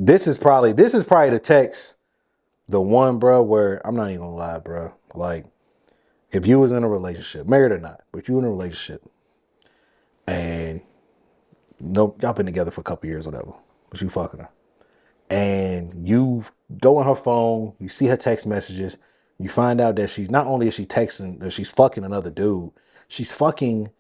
This is probably the text, the one, bro, where I'm not even gonna lie, bro. Like, if you was in a relationship, married or not, but you in a relationship, and no, y'all been together for a couple years, whatever, but you fucking her, and you go on her phone, you see her text messages, you find out that she's not only is she texting, that she's fucking another dude, she's fucking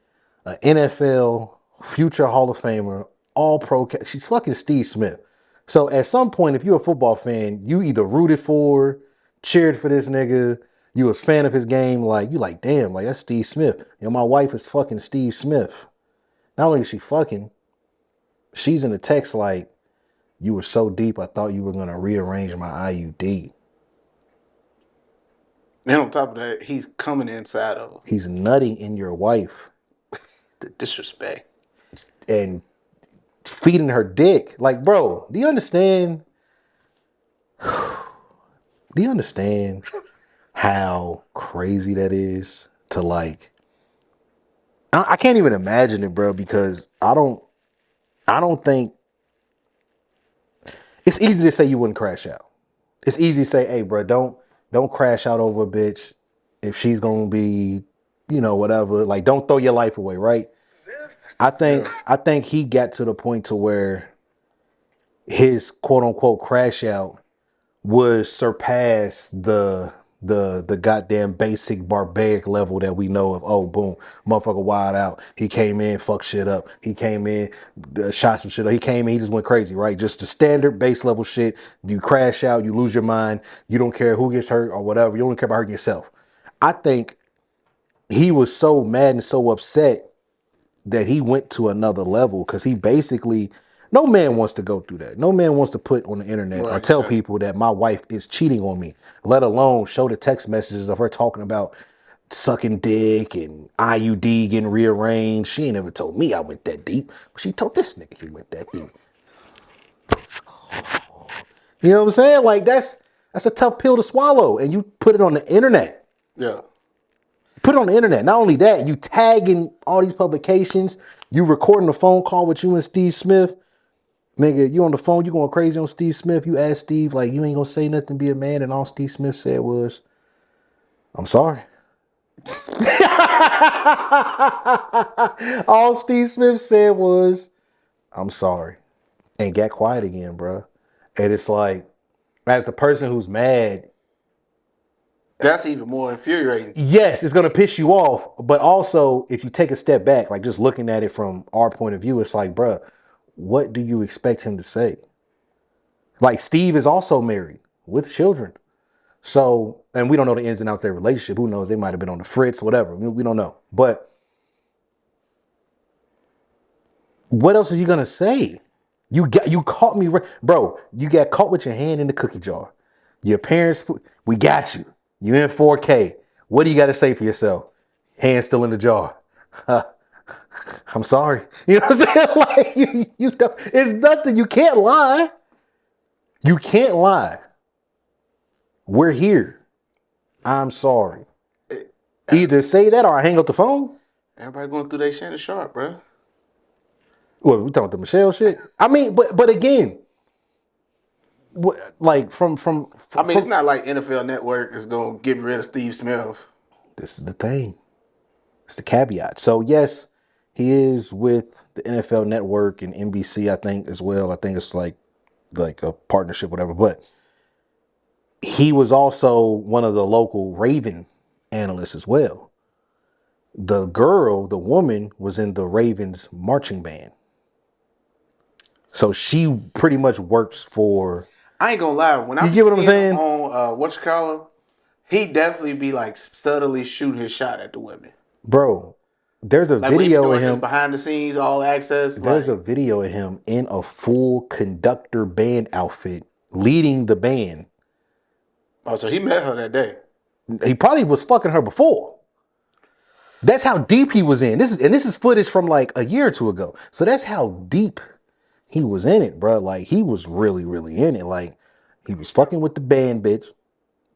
an NFL future Hall of Famer, all pro. She's fucking Steve Smith. So at some point, if you're a football fan, you either rooted for, cheered for this nigga, you was a fan of his game, like you like, damn, like that's Steve Smith. You know, my wife is fucking Steve Smith. Not only is she fucking, she's in the text like, you were so deep, I thought you were gonna rearrange my IUD. And on top of that, he's coming inside of her. He's nutting in your wife. The disrespect. And feeding her dick. Like, bro, do you understand? Do you understand how crazy that is to like, I can't even imagine it, bro, because I don't think it's easy to say you wouldn't crash out. It's easy to say, hey, bro, don't crash out over a bitch if she's gonna be, you know, whatever. Like, don't throw your life away, right? I think he got to the point to where his quote unquote crash out would surpass the goddamn basic barbaric level that we know of. Oh, boom, motherfucker wild out. He came in, fucked shit up. He came in, shot some shit up. He came in, he just went crazy, right? Just the standard base level shit. You crash out, you lose your mind. You don't care who gets hurt or whatever. You don't care about hurting yourself. I think he was so mad and so upset that he went to another level because he basically, no man wants to go through that. No man wants to put on the internet or tell people that my wife is cheating on me, let alone show the text messages of her talking about sucking dick and IUD getting rearranged. She ain't never told me I went that deep. She told this nigga he went that deep. You know what I'm saying? Like that's a tough pill to swallow, and you put it on the internet. Yeah. Put it on the internet. Not only that, you tagging all these publications. You recording a phone call with you and Steve Smith. Nigga, you on the phone, you going crazy on Steve Smith. You ask Steve, like, you ain't gonna say nothing, be a man. And all Steve Smith said was, I'm sorry. All Steve Smith said was, I'm sorry. And got quiet again, bro. And it's like, as the person who's mad, that's even more infuriating. Yes, it's going to piss you off. But also, if you take a step back, like just looking at it from our point of view, it's like, bruh, what do you expect him to say? Like, Steve is also married with children. So, and we don't know the ins and outs of their relationship. Who knows? They might have been on the fritz, whatever. We don't know. But what else is he going to say? You caught me, bro. You got caught with your hand in the cookie jar. Your parents, we got you. You in 4K. What do you got to say for yourself? Hand still in the jar. I'm sorry. You know what I'm saying? Like you don't, it's nothing. You can't lie. You can't lie. We're here. I'm sorry. Either say that or I hang up the phone. Everybody going through their Shannon Sharp, bro. What, we talking about the Michelle shit? I mean, but again, like from it's not like NFL Network is gonna get rid of Steve Smith. This is the thing. It's the caveat. So yes, he is with the NFL Network and NBC, I think, as well. I think it's like a partnership, whatever. But he was also one of the local Raven analysts as well. The woman, was in the Ravens marching band. So she pretty much works for. I ain't gonna lie. When you get what I'm saying? On whatchamacallit, he definitely be like subtly shooting his shot at the women. Bro, there's a video of him behind the scenes, all access. There's a video of him in a full conductor band outfit, leading the band. Oh, so he met her that day. He probably was fucking her before. That's how deep he was in. This is footage from like a year or two ago. So that's how deep he was in it, bro. Like he was really, really in it. Like he was fucking with the band bitch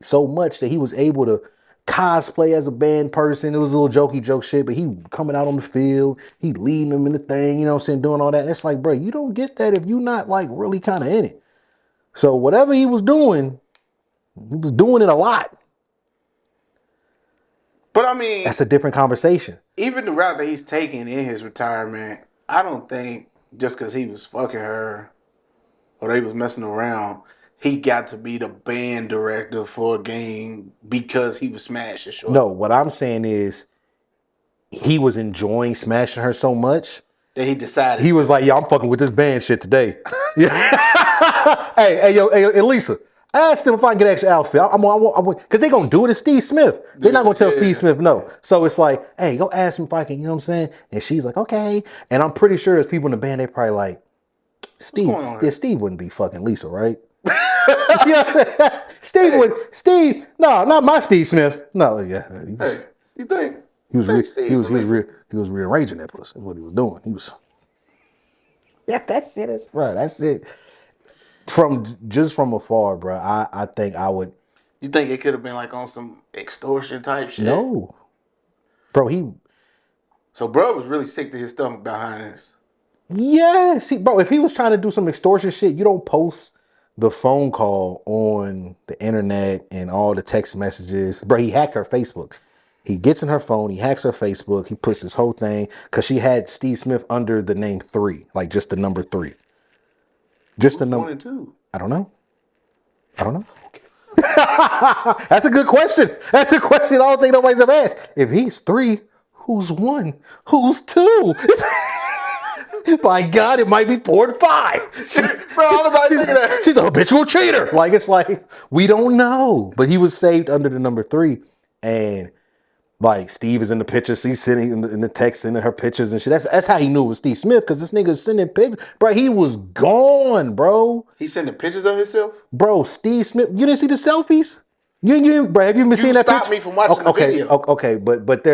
so much that he was able to cosplay as a band person. It was a little jokey joke shit, but he coming out on the field, he leading them in the thing, you know what I'm saying, doing all that. It's like, bro, you don't get that if you not like really kind of in it. So whatever he was doing it a lot. But I mean, That's a different conversation. Even the route that he's taking in his retirement, I don't think just because he was fucking her or they was messing around, he got to be the band director for a game because he was smashing short. No, what I'm saying is he was enjoying smashing her so much that he decided. He was like, yeah, I'm fucking with this band shit today. hey, Lisa, ask them if I can get an extra outfit. Because they're going to do it as Steve Smith. They're not going to tell Steve Smith no. So it's like, hey, go ask him if I can, you know what I'm saying? And she's like, okay. And I'm pretty sure there's people in the band, they probably like, Steve wouldn't be fucking Lisa, right? No, not my Steve Smith. No, yeah. You think? He was rearranging that pussy. That's what he was doing. He was. Yeah, that shit is right. That's it. From afar, bro. I think I would. You think it could have been like on some extortion type shit? No, bro. So bro was really sick to his stomach behind this. Yeah, see, bro. If he was trying to do some extortion shit, you don't post the phone call on the internet and all the text messages. Bro, he hacked her Facebook. He gets in her phone, he hacks her Facebook, he puts this whole thing, because she had Steve Smith under the name 3, like just the number 3. Just the number 2. I don't know. That's a good question. That's a question I don't think nobody's ever asked. If he's 3, who's 1? Who's 2? My God, it might be 4 and 5. She's a habitual cheater. Like, it's like, we don't know. But he was saved under the number 3. And like Steve is in the pictures, he's sitting in the text, sending her pictures and shit. That's how he knew it was Steve Smith, because this nigga's sending pictures. Bro, he was gone, bro. He sending pictures of himself? Bro, Steve Smith, you didn't see the selfies? Bro, have you been seeing that picture? You stopped me from watching the video. Okay, but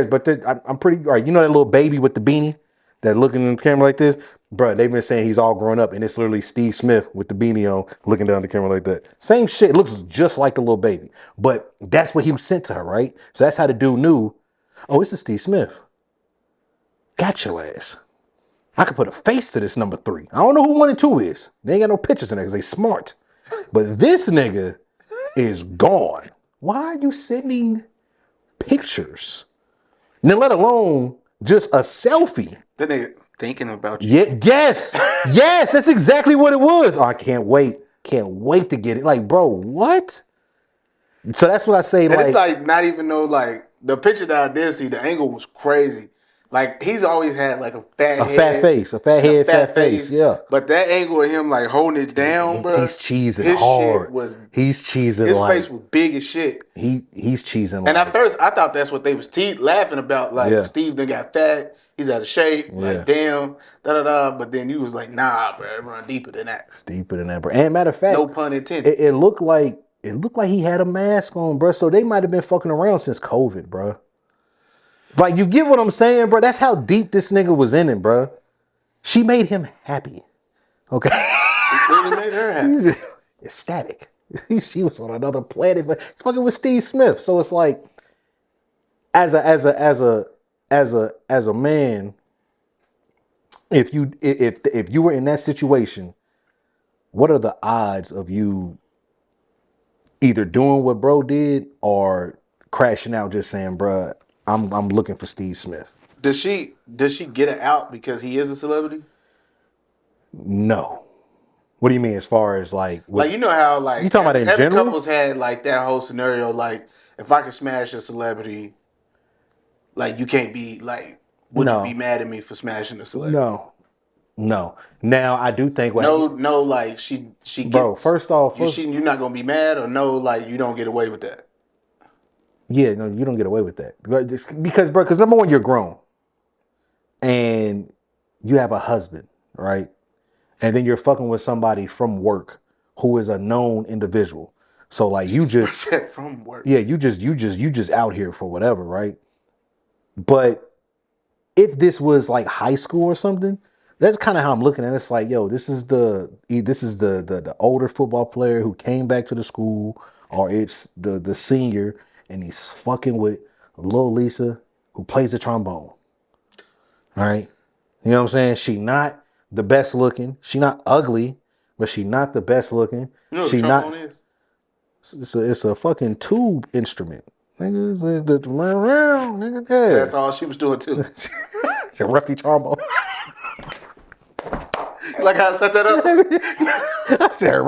I'm pretty, all right, you know that little baby with the beanie that looking in the camera like this? Bro, they've been saying he's all grown up, and it's literally Steve Smith with the beanie on, looking down the camera like that. Same shit. It looks just like the little baby. But that's what he was sent to her, right? So that's how the dude knew, oh, this is Steve Smith. Got your ass. I could put a face to this number 3. I don't know who 1 and 2 is. They ain't got no pictures in there because they smart. But this nigga is gone. Why are you sending pictures? Now, let alone just a selfie. That nigga thinking about you. Yeah, yes, that's exactly what it was. Oh, I can't wait to get it. Like, bro, what? So that's what I say. And it's like not even though like the picture that I did see, the angle was crazy. Like he's always had like a fat face. Yeah. But that angle of him like holding it down, bro. He's cheesing hard. He's cheesing. His face was big as shit. He's cheesing. And at first I thought that's what they was laughing about. Like Steve done got fat. He's out of shape. Like damn, But then you was like, nah, bro, it run deeper than that. It's deeper than that, bro. And matter of fact, no pun intended. It looked like he had a mask on, bro. So they might have been fucking around since COVID, bro. Like, you get what I'm saying, bro? That's how deep this nigga was in it, bro. She made him happy. Okay. She really made her happy. Ecstatic. She was on another planet, but fucking with Steve Smith. So it's like, as a man, if you were in that situation, what are the odds of you either doing what bro did or crashing out just saying, bro, I'm looking for Steve Smith? Does she get it out because he is a celebrity? No. What do you mean as far as like you know how like you talking about in general? Couples had like that whole scenario like if I could smash a celebrity, like you can't be like would you be mad at me for smashing a celebrity? No. Now I do think like she bro, first off, you're not gonna be mad, or no, like you don't get away with that. Yeah, no, you don't get away with that. Because number one, you're grown. And you have a husband, right? And then you're fucking with somebody from work who is a known individual. So like you just from work. Yeah, you just out here for whatever, right? But if this was like high school or something, that's kind of how I'm looking at it. It's like, yo, this is the older football player who came back to the school, or it's the senior and he's fucking with little Lisa who plays the trombone. All right. You know what I'm saying? She not the best looking. She not ugly. but she not the best looking. You know what She a not. trombone is? It's a fucking tube instrument. Nigga, nigga, yeah. That's all she was doing too. It's a rusty trombone. You like how I set that up? I said,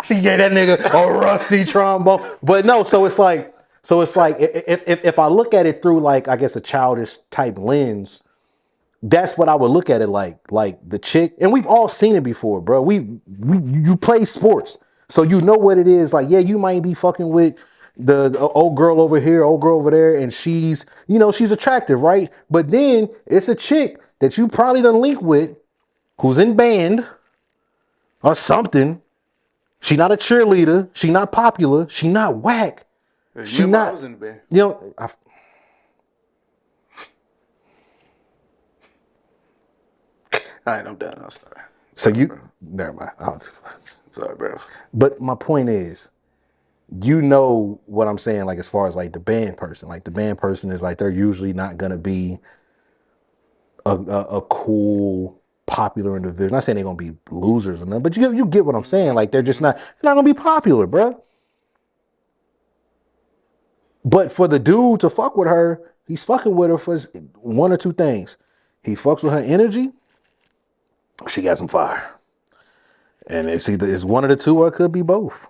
she gave that nigga a rusty trombone. But no, so it's like if I look at it through like I guess a childish type lens, that's what I would look at it like the chick, and we've all seen it before, bro. You play sports, so you know what it is. Like, yeah, you might be fucking with the old girl over here, old girl over there, and she's attractive, right? But then it's a chick that you probably done link with, who's in band or something. She not a cheerleader. She not popular. She not whack. She not. I was in band. You know. All right, I'm done. I'll start. So never mind. Sorry, bro. But my point is, you know what I'm saying, like as far as like the band person. Like the band person is like they're usually not gonna be a cool, popular individual. Not saying they're gonna be losers or nothing, but you get what I'm saying. Like they're not gonna be popular, bro. But for the dude to fuck with her, he's fucking with her for one or two things. He fucks with her energy. She got some fire. And it's one of the two or it could be both.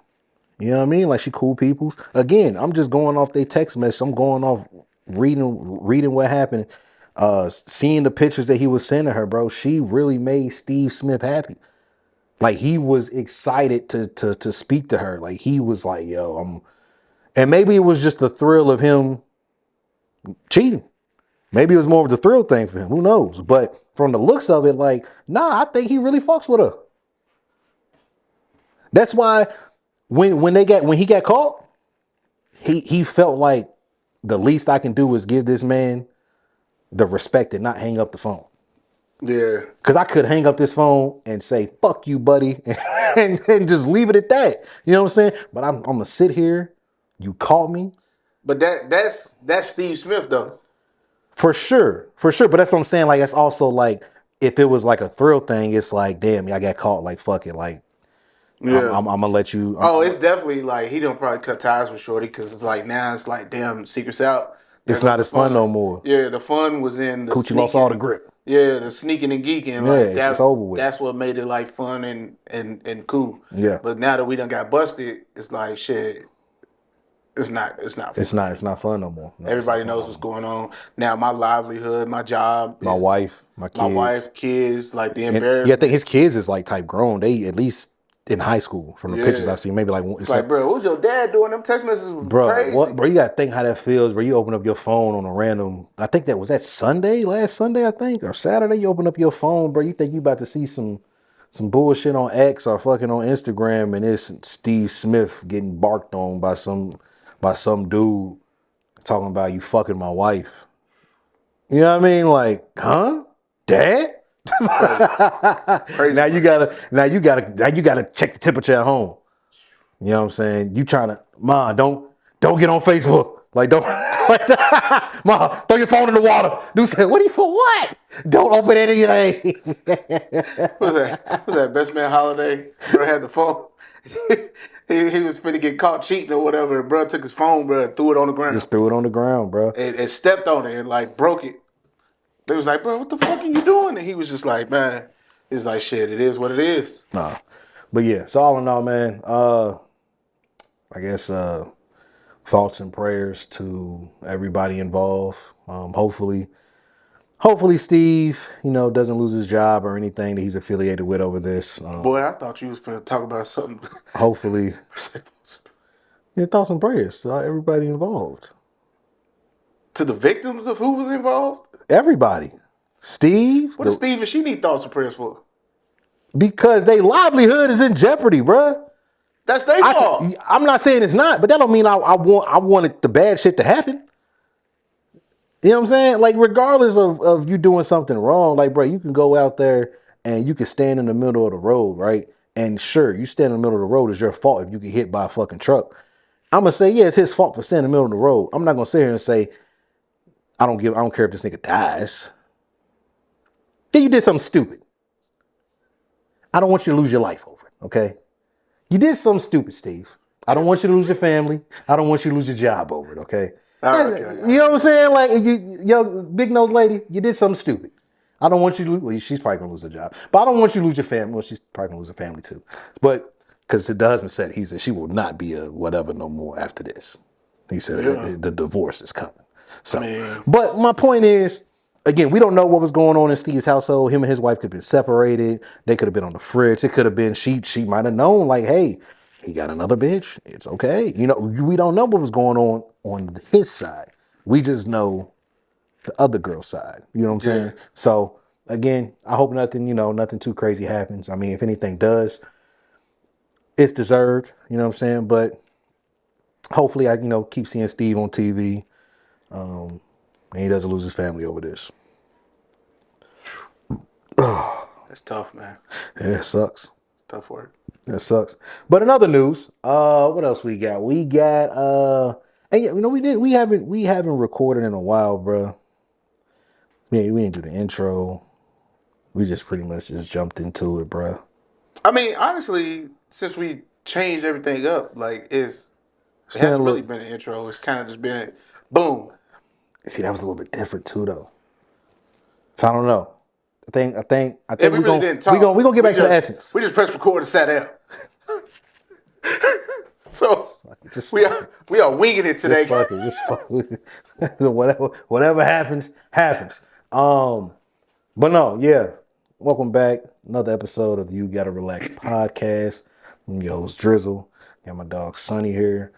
You know what I mean? Like she cool peoples. Again, I'm just going off their text message. I'm going off reading what happened. Seeing the pictures that he was sending her, bro. She really made Steve Smith happy. Like he was excited to speak to her. Like he was like, yo, and maybe it was just the thrill of him cheating. Maybe it was more of the thrill thing for him. Who knows? But from the looks of it, like, nah, I think he really fucks with her. That's why when he got caught, he felt like the least I can do is give this man the respect and not hang up the phone. Yeah. Because I could hang up this phone and say, fuck you, buddy, and just leave it at that. You know what I'm saying? But I'm going to sit here. You caught me. But that's Steve Smith, though. For sure. But that's what I'm saying. Like, it's also like, if it was like a thrill thing, it's like, damn, I got caught. Like, fuck it. Like, yeah. I'm going to let you. It's definitely like, he don't probably cut ties with Shorty because it's like, now it's like, damn, secret's out. It's not as fun no more. Yeah, the fun was in the Coochie lost all the grip. Yeah, the sneaking and geeking. Like, it's over with. That's what made it like fun and cool. Yeah. But now that we done got busted, it's like shit. It's not fun. It's not fun no more. No, everybody knows what's going on. Now my livelihood, my job, my wife, my kids, like the embarrassment. Yeah, I think his kids is like type grown. They at least in high school from the pictures I've seen. Maybe like it's like, bro, what was your dad doing? Them text messages was crazy. Bro, you gotta think how that feels. Where you open up your phone on a random. I think that was last Sunday, I think, or Saturday. You open up your phone, bro. You think you about to see some bullshit on X or fucking on Instagram, and it's Steve Smith getting barked on by some dude talking about you fucking my wife. You know what I mean? Like, huh? Dad? Crazy. Now you gotta check the temperature at home. You know what I'm saying? You trying to, Ma, don't get on Facebook. Like, don't, Ma, throw your phone in the water. Dude said, what are you for what? Don't open anything. What was that Best Man Holiday? Bro had the phone. He was finna get caught cheating or whatever. And bro took his phone, bro, and threw it on the ground. Just threw it on the ground, bro. And stepped on it and like broke it. They was like, bro, what the fuck are you doing? And he was just like, man, it's like, shit, it is what it is. Nah. But yeah, so all in all, man, I guess thoughts and prayers to everybody involved. Hopefully Steve, doesn't lose his job or anything that he's affiliated with over this. Boy, I thought you was finna talk about something. Hopefully. Yeah, thoughts and prayers to everybody involved. To the victims of who was involved? Everybody. Steve. What does Steve and she need thoughts and prayers for? Because their livelihood is in jeopardy, bruh. That's their fault. I'm not saying it's not, but that don't mean I wanted the bad shit to happen. You know what I'm saying? Like, regardless of you doing something wrong, like, bro, you can go out there and you can stand in the middle of the road, right? And sure, you stand in the middle of the road, it's your fault if you get hit by a fucking truck. I'm going to say, yeah, it's his fault for standing in the middle of the road. I'm not going to sit here and say, I don't care if this nigga dies. Then you did something stupid. I don't want you to lose your life over it, okay? You did something stupid, Steve. I don't want you to lose your family. I don't want you to lose your job over it, okay? Okay. You know what I'm saying? Like, you young big nose lady, you did something stupid. I don't want you to lose. Well, she's probably gonna lose her job, but I don't want you to lose your family. Well, she's probably gonna lose her family too. But because the husband said, he said she will not be a whatever no more after this. He said the divorce is coming. So, but my point is, again, we don't know what was going on in Steve's household. Him and his wife could have been separated. They could have been on the fridge. It could have been she might have known, like, hey, he got another bitch. It's okay. You know, we don't know what was going on his side. We just know the other girl's side. You know what I'm saying? So again, I hope nothing too crazy happens. I mean, if anything does, it's deserved. You know what I'm saying? But hopefully, I keep seeing Steve on TV, and he doesn't lose his family over this. That's tough, man. Yeah, it sucks. Tough work. That sucks. But in other news, what else we got? We got and yeah, we haven't recorded in a while, bro. We didn't do the intro. We just pretty much just jumped into it, bro. I mean, honestly, since we changed everything up, like it hasn't really been an intro. It's kind of just been boom. See, that was a little bit different too, though. So I don't know. I think we really didn't talk. We're gonna get back to the essence. We just pressed record and sat down. So we are winging it today. Just fuck it. Whatever happens. But no, yeah. Welcome back. Another episode of the You Gotta Relax podcast. I'm your host Drizzle. Got my dog Sonny here.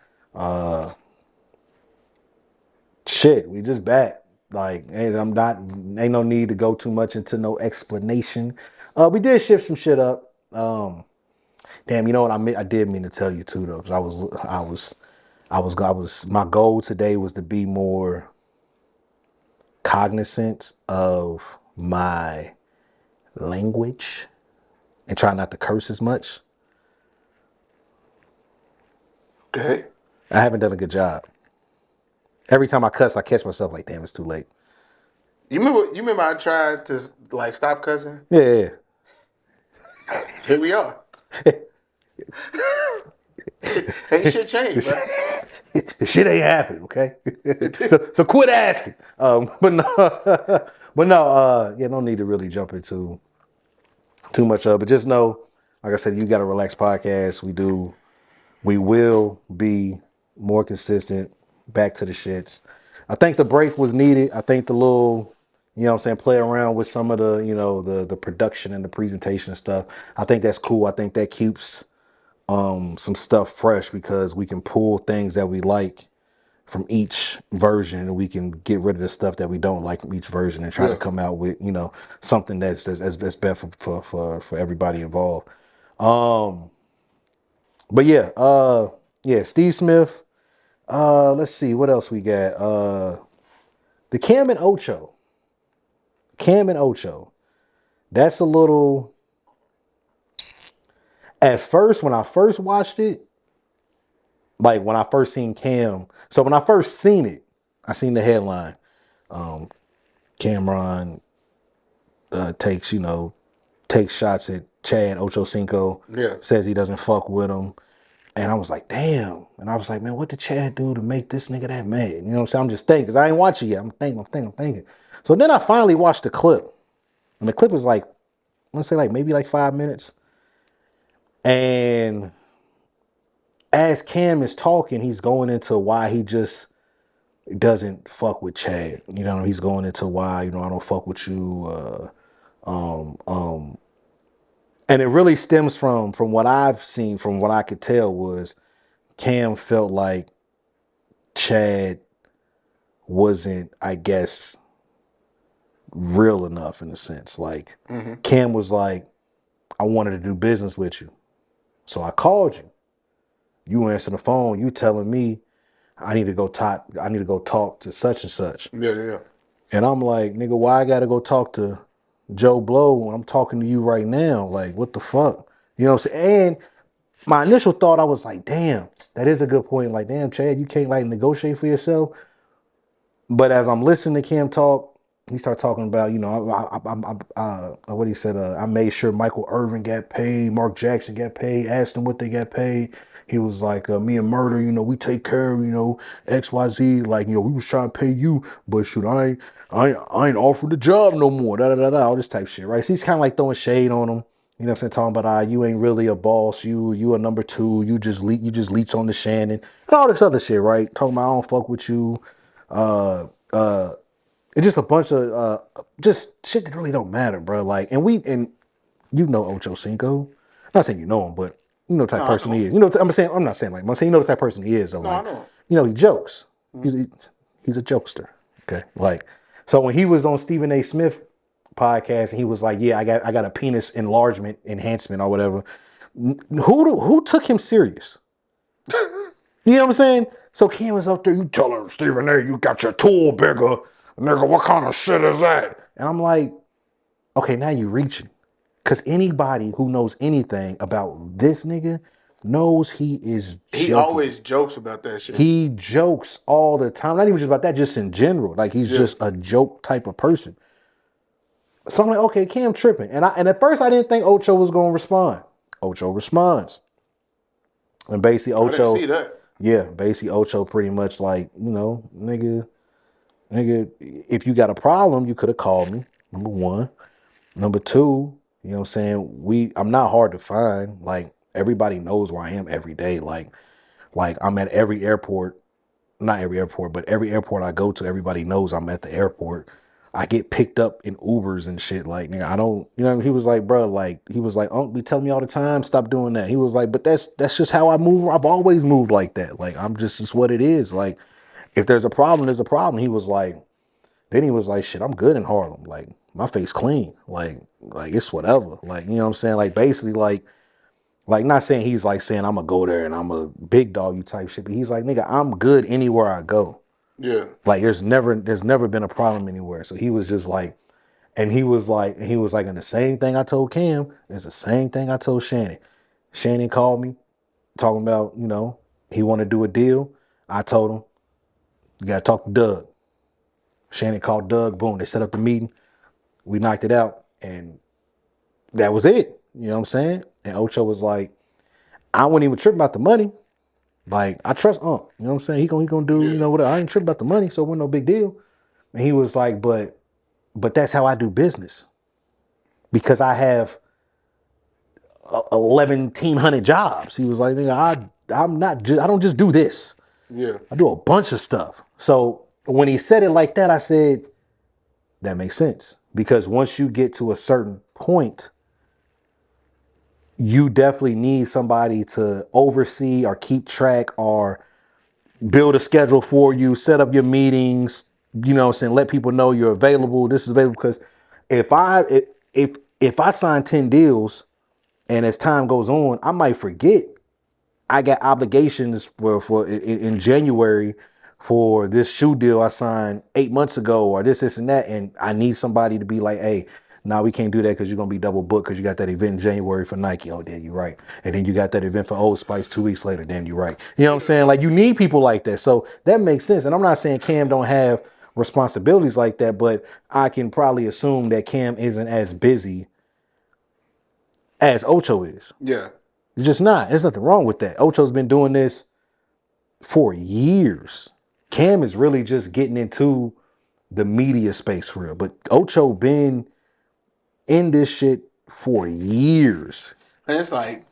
Shit, we just back. Like, ain't no need to go too much into no explanation. We did shift some shit up. Damn, you know what I did mean to tell you too though, because my goal today was to be more cognizant of my language and try not to curse as much. Okay. I haven't done a good job. Every time I cuss, I catch myself like, damn, it's too late. You remember I tried to like stop cussing? Yeah. Here we are. Ain't shit changed, bro. Shit ain't happening, okay? so quit asking. But no, no need to really jump into too much of it. Just know, like I said, You Gotta Relax podcast. We will be more consistent, back to the shits. I think the break was needed. I think the little, play around with some of the, the production and the presentation stuff. I think that's cool. I think that keeps some stuff fresh because we can pull things that we like from each version and we can get rid of the stuff that we don't like from each version and try to come out with, something that's best for everybody involved. But yeah, Steve Smith. Let's see what else we got. The Cam and Ocho. That's a little. At first, when I first watched it, like when I first seen Cam. So when I first seen it, I seen the headline. Camron takes shots at Chad Ochocinco. Yeah. Says he doesn't fuck with him. And I was like, damn. And I was like, man, what did Chad do to make this nigga that mad? You know what I'm saying? I'm just thinking, because I ain't watch it yet. I'm thinking. So then I finally watched the clip. And the clip is like, I want to say like maybe like 5 minutes. And as Cam is talking, he's going into why he just doesn't fuck with Chad. He's going into why, I don't fuck with you. And it really stems from what I've seen, from what I could tell, was Cam felt like Chad wasn't, I guess, real enough in a sense. Like, Cam was like, I wanted to do business with you. So I called you. You answer the phone, you telling me I need to go talk to such and such. Yeah. And I'm like, nigga, why I gotta go talk to Joe Blow when I'm talking to you right now? Like, what the fuck? You know what I'm saying? And my initial thought, I was like, damn, that is a good point. Like, damn, Chad, you can't like negotiate for yourself. But as I'm listening to Cam talk, he started talking about, you know, what he said. I made sure Michael Irvin got paid, Mark Jackson got paid. Asked him what they got paid. He was like, me and Murder, you know, we take care of, you know, XYZ. Like, you know, we was trying to pay you, but shoot, I ain't offered the job no more. Da da da da. All this type of shit, right? So he's kind of like throwing shade on him. You know what I'm saying? Talking about, you ain't really a boss. You a number two. You just leech on the Shannon and all this other shit, right? Talking about I don't fuck with you. It's just a bunch of just shit that really don't matter, bro. Like, and you know Ocho Cinco. Not saying you know him, but you know the type of person he is. You know, I'm not saying like I'm saying you know the type of person he is. So like, you know, he jokes. He's a jokester. Okay, like so when he was on Stephen A. Smith podcast and he was like, yeah, I got a penis enhancement or whatever. Who took him serious? You know what I'm saying? So Cam was up there, you telling Stephen A, you got your tool bigger. Nigga, what kind of shit is that? And I'm like, okay, now you reaching. Because anybody who knows anything about this nigga knows he is joking. He always jokes about that shit. He jokes all the time. Not even just about that, just in general. Like, he's just a joke type of person. So I'm like, okay, Cam tripping. And at first I didn't think Ocho was going to respond. Ocho responds. And basically Ocho... I didn't see that. Yeah, basically Ocho pretty much like, you know, nigga, if you got a problem, you could have called me, number one. Number two, you know what I'm saying? I'm not hard to find. Like, everybody knows where I am every day. Like I'm at every airport, not every airport, but every airport I go to, everybody knows I'm at the airport. I get picked up in Ubers and shit. Like, nigga, I don't, you know, he was like, bro, like, he was like, Unc, be telling me all the time, stop doing that. He was like, but that's just how I move. I've always moved like that. Like, it's what it is. Like, if there's a problem, there's a problem. He was like, shit, I'm good in Harlem. Like, my face clean. Like it's whatever. Like, you know what I'm saying? Like, basically, like not saying he's like saying I'm gonna go there and I'm a big dog you type shit, but he's like, nigga, I'm good anywhere I go. Yeah. Like, there's never been a problem anywhere. So he was just like, and he was like, and the same thing I told Cam is the same thing I told Shannon. Shannon called me talking about, you know, he want to do a deal. I told him, you got to talk to Doug. Shannon called Doug. Boom. They set up the meeting. We knocked it out. And that was it. You know what I'm saying? And Ocho was like, I wasn't even tripping about the money. Like, I trust Unc. You know what I'm saying? He gonna do, you know, whatever. I ain't tripping about the money, so it wasn't no big deal. And he was like, but that's how I do business. Because I have 1,100 jobs. He was like, nigga, I don't just do this. Yeah. I do a bunch of stuff. So when he said it like that, I said, that makes sense. Because once you get to a certain point, you definitely need somebody to oversee or keep track or build a schedule for you, set up your meetings, you know what I'm saying, let people know you're available. This is available. Because if I sign 10 deals and as time goes on, I might forget I got obligations for in January for this shoe deal I signed 8 months ago or this and that. And I need somebody to be like, hey, no, we can't do that because you're going to be double booked because you got that event in January for Nike. Oh, damn, you're right. And then you got that event for Old Spice 2 weeks later. Damn, you're right. You know what I'm saying? Like, you need people like that. So that makes sense. And I'm not saying Cam don't have responsibilities like that, but I can probably assume that Cam isn't as busy as Ocho is. Yeah. It's just not. There's nothing wrong with that. Ocho's been doing this for years. Cam is really just getting into the media space for real. But Ocho been in this shit for years. And it's like,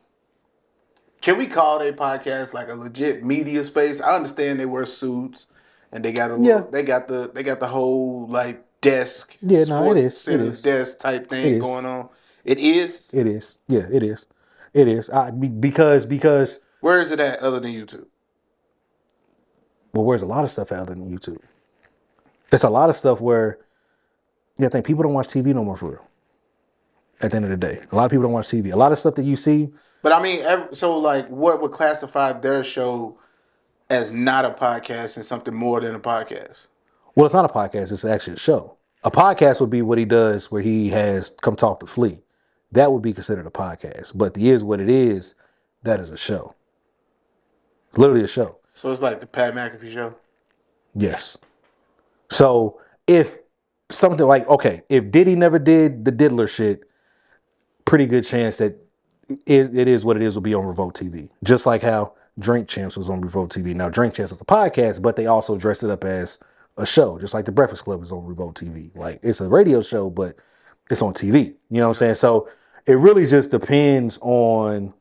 can we call their podcast like a legit media space? I understand they wear suits and they got they got the whole like desk. Yeah, no, it is. It is desk type thing going on. It is. It is. Yeah, it is. It is. Because where is it at other than YouTube? Well, where's a lot of stuff other than YouTube? There's a lot of stuff where I think people don't watch TV no more for real. At the end of the day, a lot of people don't watch TV. A lot of stuff that you see. But I mean, so like, what would classify their show as not a podcast and something more than a podcast? Well, it's not a podcast. It's actually a show. A podcast would be what he does where he has Come Talk to Flea. That would be considered a podcast. But the Is What It Is, that is a show. It's literally a show. So it's like the Pat McAfee show? Yes. So if something like, okay, if Diddy never did the diddler shit, pretty good chance that it is what it is will be on Revolt TV. Just like how Drink Champs was on Revolt TV. Now, Drink Champs was a podcast, but they also dressed it up as a show, just like the Breakfast Club is on Revolt TV. Like, it's a radio show, but it's on TV. You know what I'm saying? So it really just depends on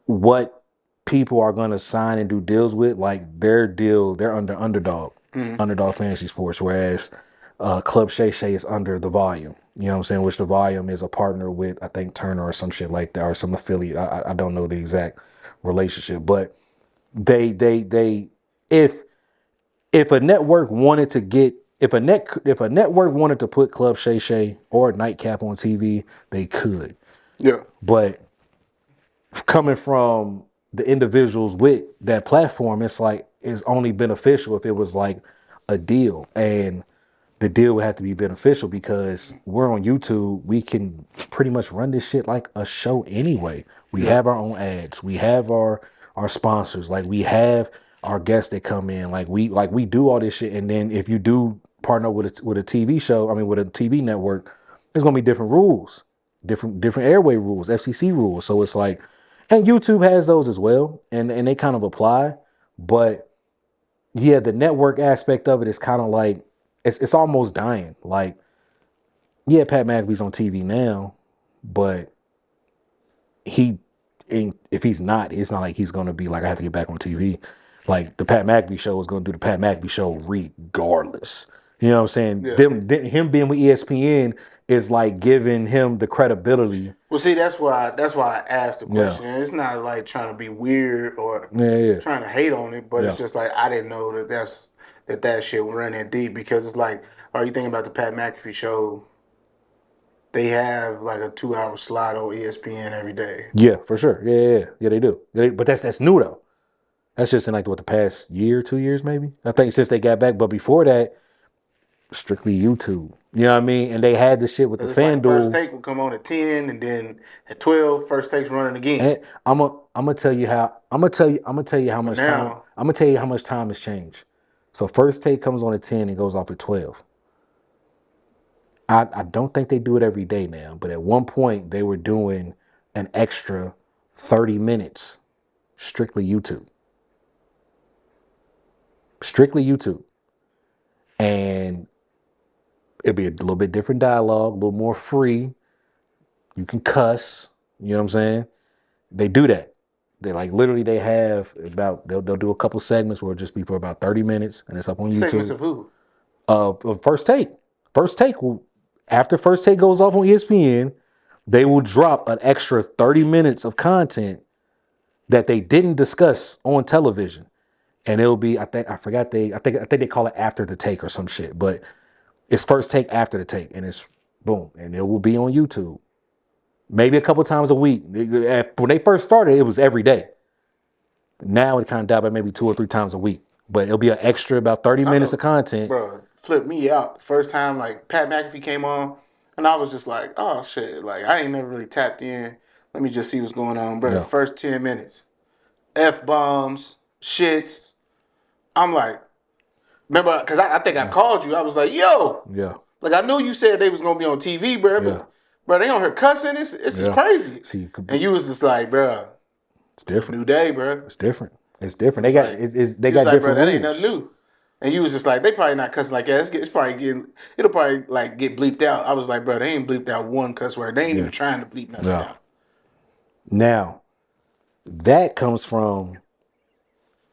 what people are going to sign and do deals with. Like, their deal, they're under Underdog Fantasy Sports, whereas Club Shay Shay is under The Volume. You know what I'm saying? Which The Volume is a partner with, I think, Turner or some shit like that, or some affiliate. I don't know the exact relationship, but if a network wanted to get, if a network wanted to put Club Shay Shay or Nightcap on TV, they could. Yeah. But coming from the individuals with that platform, it's like, it's only beneficial if it was like a deal, and the deal would have to be beneficial because we're on YouTube. We can pretty much run this shit like a show anyway. We have our own ads. We have our sponsors. Like, we have our guests that come in. Like we do all this shit. And then if you do partner with a TV show, I mean, with a TV network, there's gonna be different rules, different airway rules, FCC rules. So it's like, and YouTube has those as well, and they kind of apply. But yeah, the network aspect of it is kind of like, it's almost dying. Like, yeah, Pat McAfee's on TV now, but if he's not, it's not like he's going to be like, I have to get back on TV. Like, the Pat McAfee show is going to do the Pat McAfee show regardless. You know what I'm saying? Yeah. Him being with ESPN is like giving him the credibility. Well, see, that's why I asked the question. Yeah. It's not like trying to be weird or trying to hate on it, but it's just like, I didn't know that shit would run that deep, because it's like, are you thinking about the Pat McAfee show? They have like a 2-hour slot on ESPN every day. Yeah, for sure. Yeah, they do. But that's new though. That's just in like the past year, 2 years maybe. I think since they got back, but before that, strictly YouTube. You know what I mean? And they had the shit with the FanDuel. Like, First Take would come on at 10, and then at 12, First Take's running again. And I'm gonna tell you how much time. I'm gonna tell you how much time has changed. So First Take comes on at 10 and goes off at 12. I don't think they do it every day now, but at one point they were doing an extra 30 minutes strictly YouTube. Strictly YouTube. And it'd be a little bit different dialogue, a little more free. You can cuss, you know what I'm saying? They do that. They like literally they have about they'll do a couple segments where it'll just be for about 30 minutes, and it's up on YouTube. Segments of who? Of First Take. First Take will, after First Take goes off on ESPN, they will drop an extra 30 minutes of content that they didn't discuss on television. And it'll be, I think they call it After the Take or some shit, but it's First Take after the take, and it's boom, and it will be on YouTube. Maybe a couple times a week. When they first started, it was every day. Now it kind of died by maybe 2 or 3 times a week, but it'll be an extra about 30 minutes of content. Bro, flipped me out. First time like Pat McAfee came on, and I was just like, oh shit, like I ain't never really tapped in. Let me just see what's going on, bro. Yeah. The first 10 minutes, F-bombs, shits. I'm like, remember, because I think I called you. I was like, yo. Yeah. Like, I knew you said they was going to be on TV, bro. But, bro, they on here cussing. It's just crazy. See, and you was just like, bro, it's different. It's a new day, bro. It's different. They got different bro, that ain't rules. nothing new. And you was just like, they probably not cussing like that. It'll probably like get bleeped out. I was like, bro, they ain't bleeped out one cuss word. They ain't even trying to bleep nothing out. Now, that comes from...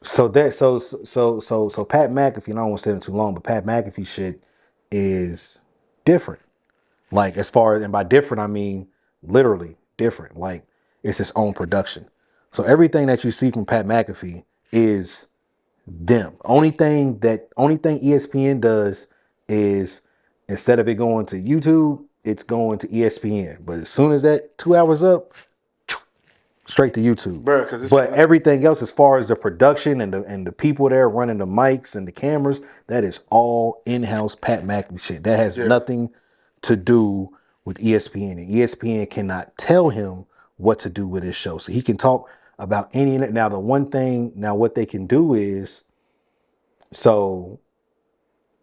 So Pat McAfee, and I don't want to say it too long, but Pat McAfee shit is different. Like, as far as, and by different, I mean literally different. Like, it's its own production. So everything that you see from Pat McAfee is them. Only thing ESPN does is, instead of it going to YouTube, it's going to ESPN. But as soon as that 2 hours up, straight to YouTube. Bro, but everything else, as far as the production and the people there running the mics and the cameras, that is all in-house Pat McAfee shit. That has nothing to do with ESPN. And ESPN cannot tell him what to do with his show. So he can talk about any... Now, what they can do is, so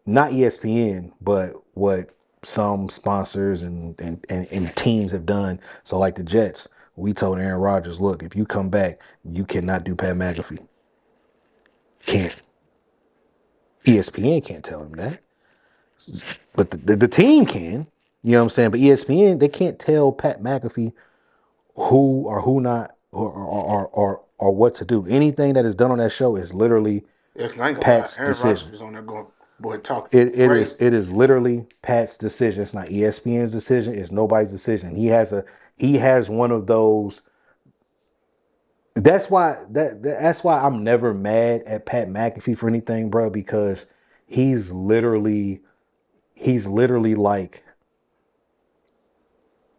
not ESPN, but what some sponsors and teams have done. So like the Jets, we told Aaron Rodgers, look, if you come back, you cannot do Pat McAfee. Can't. ESPN can't tell him that. But the team can. You know what I'm saying? But ESPN, they can't tell Pat McAfee who or who not or what to do. Anything that is done on that show is literally because I ain't gonna lie, Pat's Aaron decision. Rodgers was on there going, boy, talk. It is literally Pat's decision. It's not ESPN's decision. It's nobody's decision. He has one of those. That's why I'm never mad at Pat McAfee for anything, bro, because he's literally like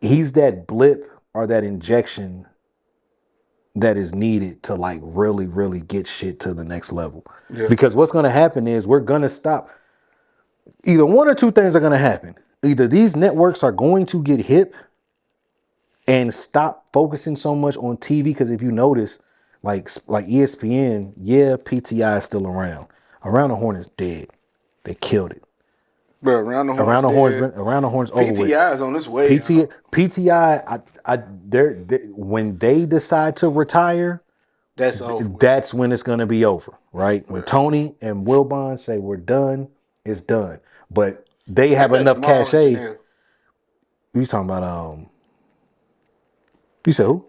he's that blip or that injection that is needed to like really, really get shit to the next level. Yeah. Because what's going to happen is we're going to stop. Either one or two things are going to happen. Either these networks are going to get hip and stop focusing so much on TV. Because if you notice, like ESPN, yeah, PTI is still around. Around the Horn is dead. They killed it. Bro, around the horn's over with. PTI is on this way. PTI, when they decide to retire, that's over. That's when it's gonna be over, right? When Tony and Wilbon say we're done, it's done. But they have enough cachet. You talking about You said who?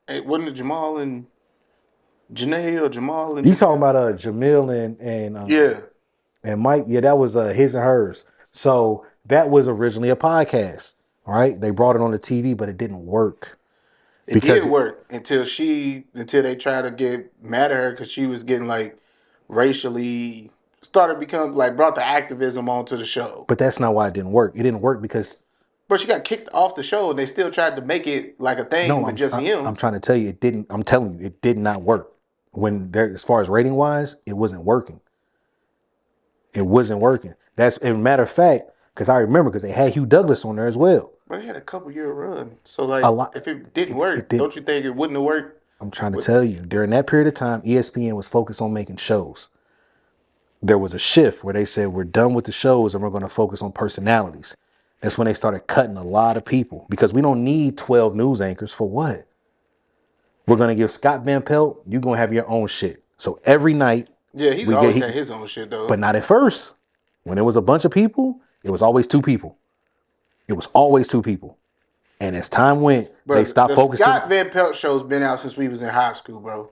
Hey, wasn't it Jamal and Janae or Jamal and? You talking about Jamil and yeah. And Mike, yeah, that was his and hers. So that was originally a podcast, right? They brought it on the TV, but it didn't work. It did work until they tried to get mad at her because she was getting like racially started become like brought the activism onto the show. But that's not why it didn't work. It didn't work because. But she got kicked off the show, and they still tried to make it like a thing with just him. I'm trying to tell you, it didn't. I'm telling you, it did not work. When there, as far as rating wise, it wasn't working. It wasn't working. That's a matter of fact, because I remember because they had Hugh Douglas on there as well. But he had a couple-year run. So like if it didn't work, don't you think it wouldn't have worked? I'm trying to tell you, during that period of time, ESPN was focused on making shows. There was a shift where they said, we're done with the shows and we're going to focus on personalities. That's when they started cutting a lot of people because we don't need 12 news anchors for what? We're going to give Scott Van Pelt, you're going to have your own shit. So every night. Yeah, he's always had his own shit, though. But not at first. When there was a bunch of people, it was always two people. It was always two people. And as time went, they stopped focusing. Scott Van Pelt show's been out since we was in high school, bro.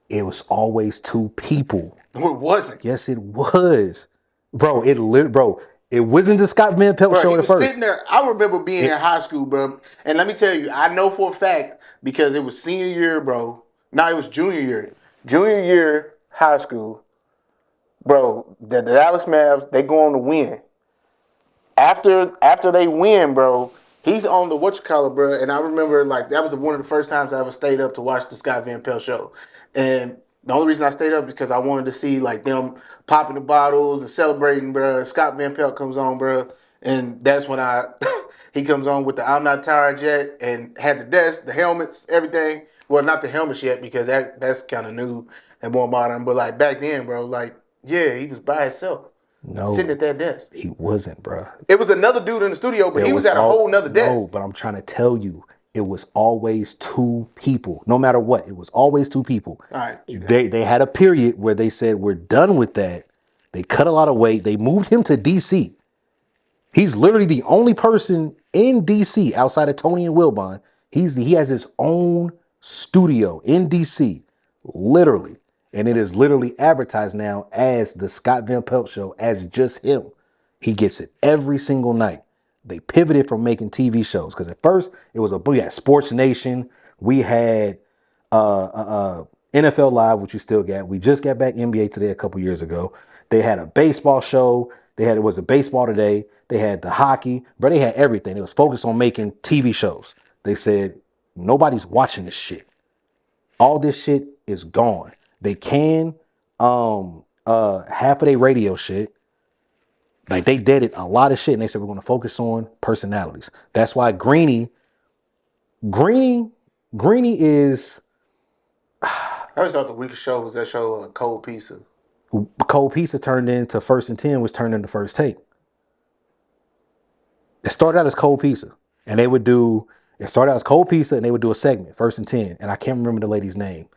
It was always two people. No, it wasn't. Yes, it was. Bro, it wasn't the Scott Van Pelt show at first. Sitting there, I remember being in high school, bro. And let me tell you, I know for a fact because it was senior year, bro. No, it was junior year. Junior year, high school. Bro, the Dallas Mavs, they go on to win. After they win, bro, he's on the whatchamacallit, bro. And I remember, like, that was one of the first times I ever stayed up to watch the Scott Van Pelt show. And the only reason I stayed up is because I wanted to see, like, them popping the bottles and celebrating, bro. Scott Van Pelt comes on, bro. And that's when he comes on with the I'm Not Tired Yet and had the desk, the helmets, everything. Well, not the helmets yet because that's kind of new and more modern. But, like, back then, bro, like, yeah, he was by himself. No. Sitting at that desk. He wasn't, bro. It was another dude in the studio, but he was at a whole nother desk. No, but I'm trying to tell you, it was always two people. No matter what, it was always two people. All right. They had a period where they said, we're done with that. They cut a lot of weight. They moved him to D.C. He's literally the only person in D.C. outside of Tony and Wilbon. He has his own studio in D.C. Literally. And it is literally advertised now as the Scott Van Pelt show, as just him. He gets it every single night. They pivoted from making TV shows because at first we had Sports Nation, we had NFL Live, which we still got. We just got back NBA Today a couple years ago. They had a baseball show. It was a baseball today. They had the hockey, but they had everything. It was focused on making TV shows. They said nobody's watching this shit. All this shit is gone. They can half of their radio shit. Like they did a lot of shit and they said we're gonna focus on personalities. That's why Greeny is I always thought the weakest show was that show Cold Pizza. Cold Pizza turned into First and 10, which turned into First Take. It started out as Cold Pizza, and they would do. It started out as Cold Pizza, and they would do a segment, First and 10, and I can't remember the lady's name,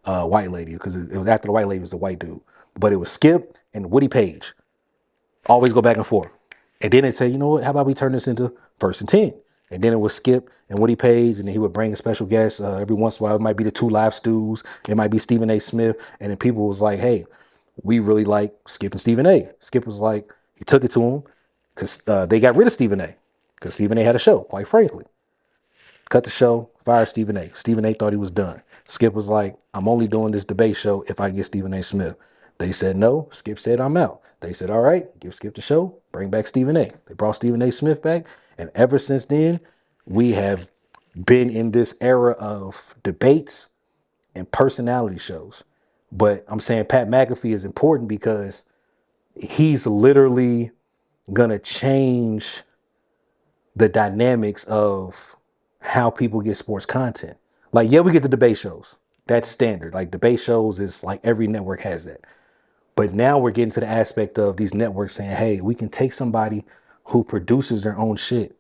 white lady, because it was after the white lady was the white dude, but it was Skip and Woody Page. Always go back and forth, and then they'd say, you know what? How about we turn this into First and 10? And then it was Skip and Woody Page, and then he would bring a special guest every once in a while. It might be the two live stews, it might be Stephen A. Smith, and then people was like, hey, we really like Skip and Stephen A. Skip was like, he took it to him because they got rid of Stephen A. Because Stephen A. had a show, quite frankly. Cut the show, fired Stephen A. Stephen A. thought he was done. Skip was like, I'm only doing this debate show if I get Stephen A. Smith. They said no. Skip said, I'm out. They said, all right, give Skip the show, bring back Stephen A. They brought Stephen A. Smith back. And ever since then, we have been in this era of debates and personality shows. But I'm saying Pat McAfee is important because he's literally going to change the dynamics of how people get sports content. Like, yeah, we get the debate shows. That's standard. Like, debate shows is like every network has that. But now we're getting to the aspect of these networks saying, hey, we can take somebody who produces their own shit.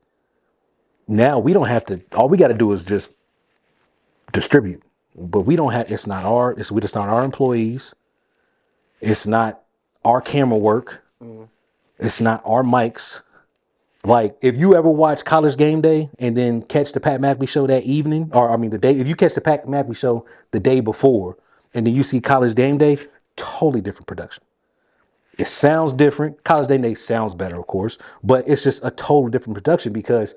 Now we don't have to, all we got to do is just distribute. But we don't have, it's not our employees. It's not our camera work. It's not our mics. Like, if you ever watch College Game Day and then catch the Pat McAfee show that evening, or I mean the day, if you catch the Pat McAfee show the day before and then you see College Game Day, totally different production. It sounds different. College Game Day sounds better, of course, but it's just a total different production because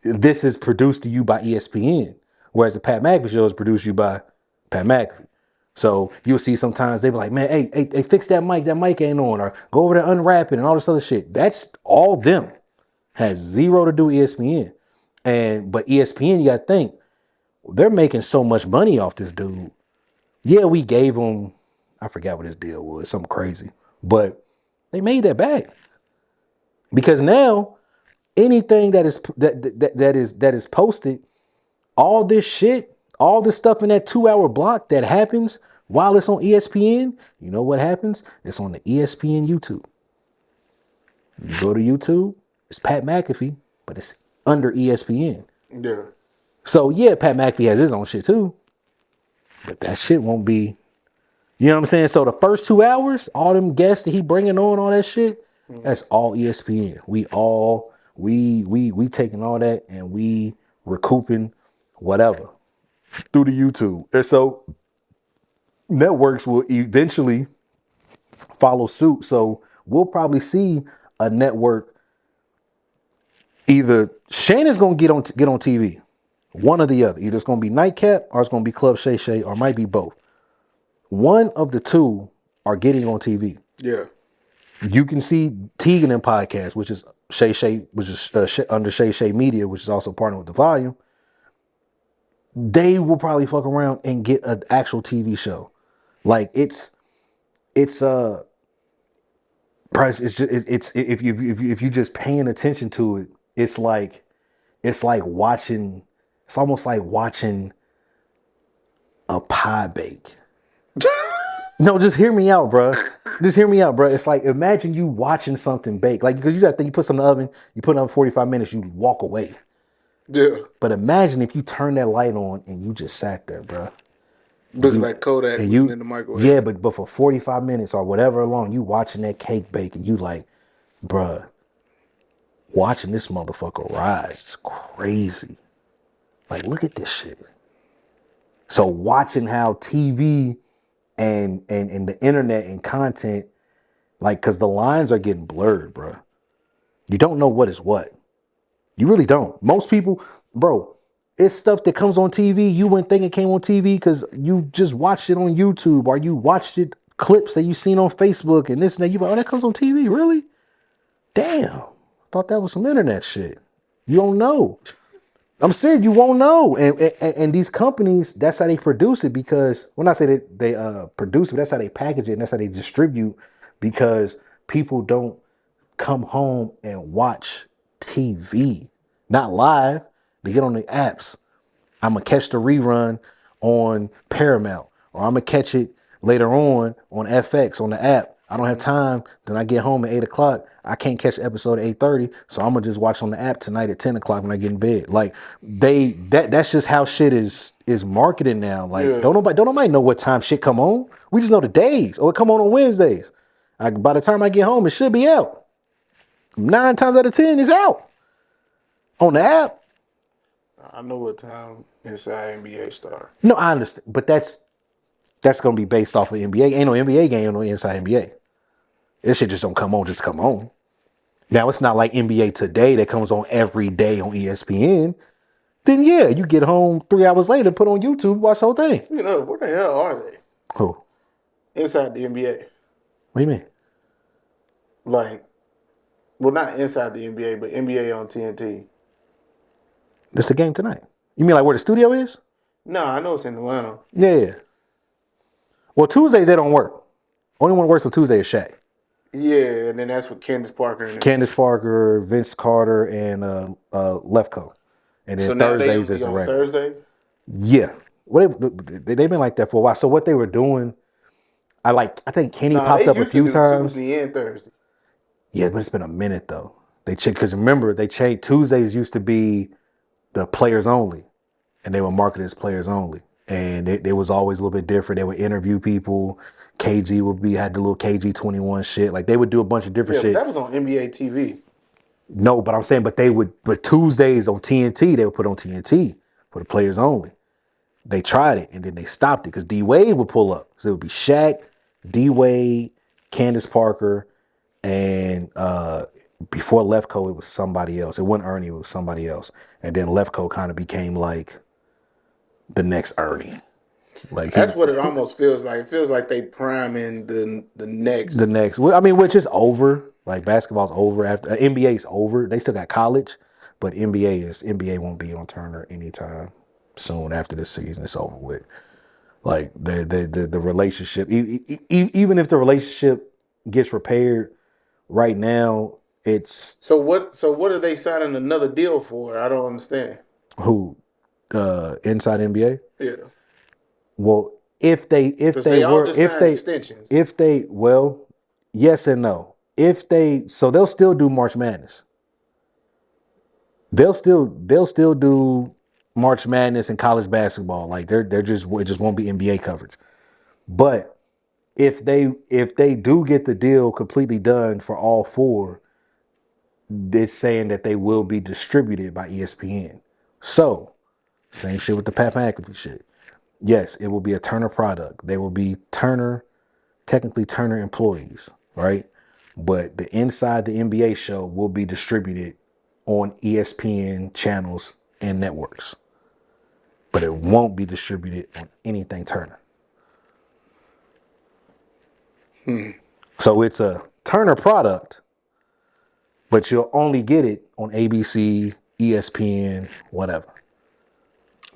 this is produced to you by ESPN, whereas the Pat McAfee show is produced to you by Pat McAfee. So you'll see sometimes they be like, man, hey, fix that mic ain't on, or go over there, unwrap it, and all this other shit. That's all them. Has zero to do with ESPN. But ESPN, you gotta think, they're making so much money off this dude. Yeah, we gave him, I forgot what his deal was, something crazy. But they made that back. Because now anything that is posted, all this shit, all this stuff in that 2-hour block that happens while it's on ESPN, you know what happens? It's on the ESPN YouTube. You go to YouTube, it's Pat McAfee, but it's under ESPN. Yeah. So yeah, Pat McAfee has his own shit too, but that shit won't be, you know what I'm saying? So the first 2 hours, all them guests that he bringing on, all that shit, that's all ESPN. We taking all that and we recouping whatever through the YouTube. And so networks will eventually follow suit. So we'll probably see a network, either Shannon's gonna get on TV, one or the other. Either it's gonna be Nightcap or it's gonna be Club Shay Shay, or it might be both. One of the two are getting on TV. Yeah. You can see Tegan and Podcast, which is Shay Shay, which is under Shay Shay Media, which is also partnered with The Volume. They will probably fuck around and get an actual TV show. Like it's price. It's if you just paying attention to it, it's watching. It's almost like watching a pie bake. No, just hear me out, bro. Just hear me out, bro. It's like, imagine you watching something bake. Like, because you got to think, you put something in the oven, you put it on 45 minutes, you walk away. Yeah. But imagine if you turn that light on and you just sat there, bro. Looking like Kodak and you, in the microwave. Yeah, but for 45 minutes or whatever long, you watching that cake bake and you like, bruh, watching this motherfucker rise is crazy. Like, look at this shit. So watching how TV and the internet and content, like, because the lines are getting blurred, bro. You don't know what is what. You really don't. Most people, bro, it's stuff that comes on TV. You wouldn't think it came on TV because you just watched it on YouTube, or you watched it, clips that you seen on Facebook and this and that. You like, oh, that comes on TV? Really? Damn. Thought that was some internet shit. You don't know. I'm serious, you won't know. And these companies, that's how they produce it, because when I say that they produce it, that's how they package it and that's how they distribute, because people don't come home and watch TV. Not live. They get on the apps. I'm going to catch the rerun on Paramount, or I'm going to catch it later on FX on the app. I don't have time. Then I get home at 8 o'clock. I can't catch the episode at 8:30, so I'm gonna just watch on the app tonight at 10 o'clock when I get in bed. Like that's just how shit is marketed now. Like don't nobody know what time shit come on. We just know the days. Or it come on Wednesdays. By the time I get home, it should be out. 9 times out of 10, it's out on the app. I know what time Inside NBA start. No, I understand, but that's gonna be based off of NBA. Ain't no NBA game on Inside NBA. This shit just don't come on, just come on. Now it's not like NBA Today that comes on every day on ESPN. Then yeah, you get home 3 hours later, put on YouTube, watch the whole thing. You know, where the hell are they? Who? Inside the NBA. What do you mean? Like, well, not inside the NBA, but NBA on TNT. It's a game tonight. You mean like where the studio is? No, I know it's in Atlanta. Yeah. Well, Tuesdays they don't work. Only one that works on Tuesday is Shaq. Yeah, and then that's with Candace Parker. Candace Parker, Vince Carter, and Lefko. And then So Thursdays is the regular. Thursday? Yeah. Well, they've been like that for a while. So what they were doing, I think Kenny popped up a few times. Tuesday and Thursday. Yeah, but it's been a minute though. They checked because remember they changed. Tuesdays used to be the players only, and they were marketed as players only, and it was always a little bit different. They would interview people. KG had the little KG 21 shit. Like they would do a bunch of different shit. That was on NBA TV. No, but I'm saying, but Tuesdays on TNT, they would put on TNT for the players only. They tried it and then they stopped it because D Wade would pull up. So it would be Shaq, D Wade, Candace Parker, and before Lefko, it was somebody else. It wasn't Ernie, it was somebody else. And then Lefko kind of became like the next Ernie. Like that's what it almost feels like. It feels like they priming the next. The next. I mean, which is over. Like basketball's over after NBA's over. They still got college, but NBA won't be on Turner anytime soon after this season. It's over with. Like the relationship, even if the relationship gets repaired right now, it's so what are they signing another deal for? I don't understand. Who inside NBA? Yeah. Well, if they extensions. Well, yes and no. So they'll still do March Madness. They'll still do March Madness and college basketball. Like it just won't be NBA coverage. But if they do get the deal completely done for all four, it's saying that they will be distributed by ESPN. So same shit with the Pat McAfee shit. Yes, it will be a Turner product. They will be technically Turner employees, right? But the Inside the NBA show will be distributed on ESPN channels and networks. But it won't be distributed on anything Turner. So it's a Turner product, but you'll only get it on ABC, ESPN, whatever.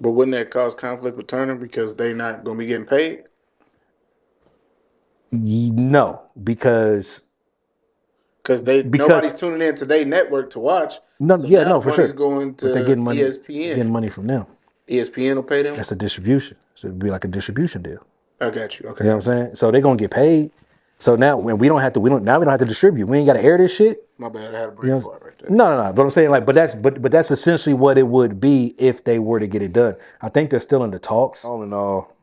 But wouldn't that cause conflict with Turner because they're not going to be getting paid? No, because nobody's tuning in to their network to watch. No, so no, for sure. Going to but they're getting money, ESPN. Getting money from them. ESPN will pay them? That's a distribution. So it'd be like a distribution deal. I got you. Okay. You know what I'm saying? So they're gonna get paid. So now when we don't have to distribute. We ain't gotta air this shit. My bad, I had a brain fart right there. No. But I'm saying like, but that's essentially what it would be if they were to get it done. I think they're still in the talks. All in all,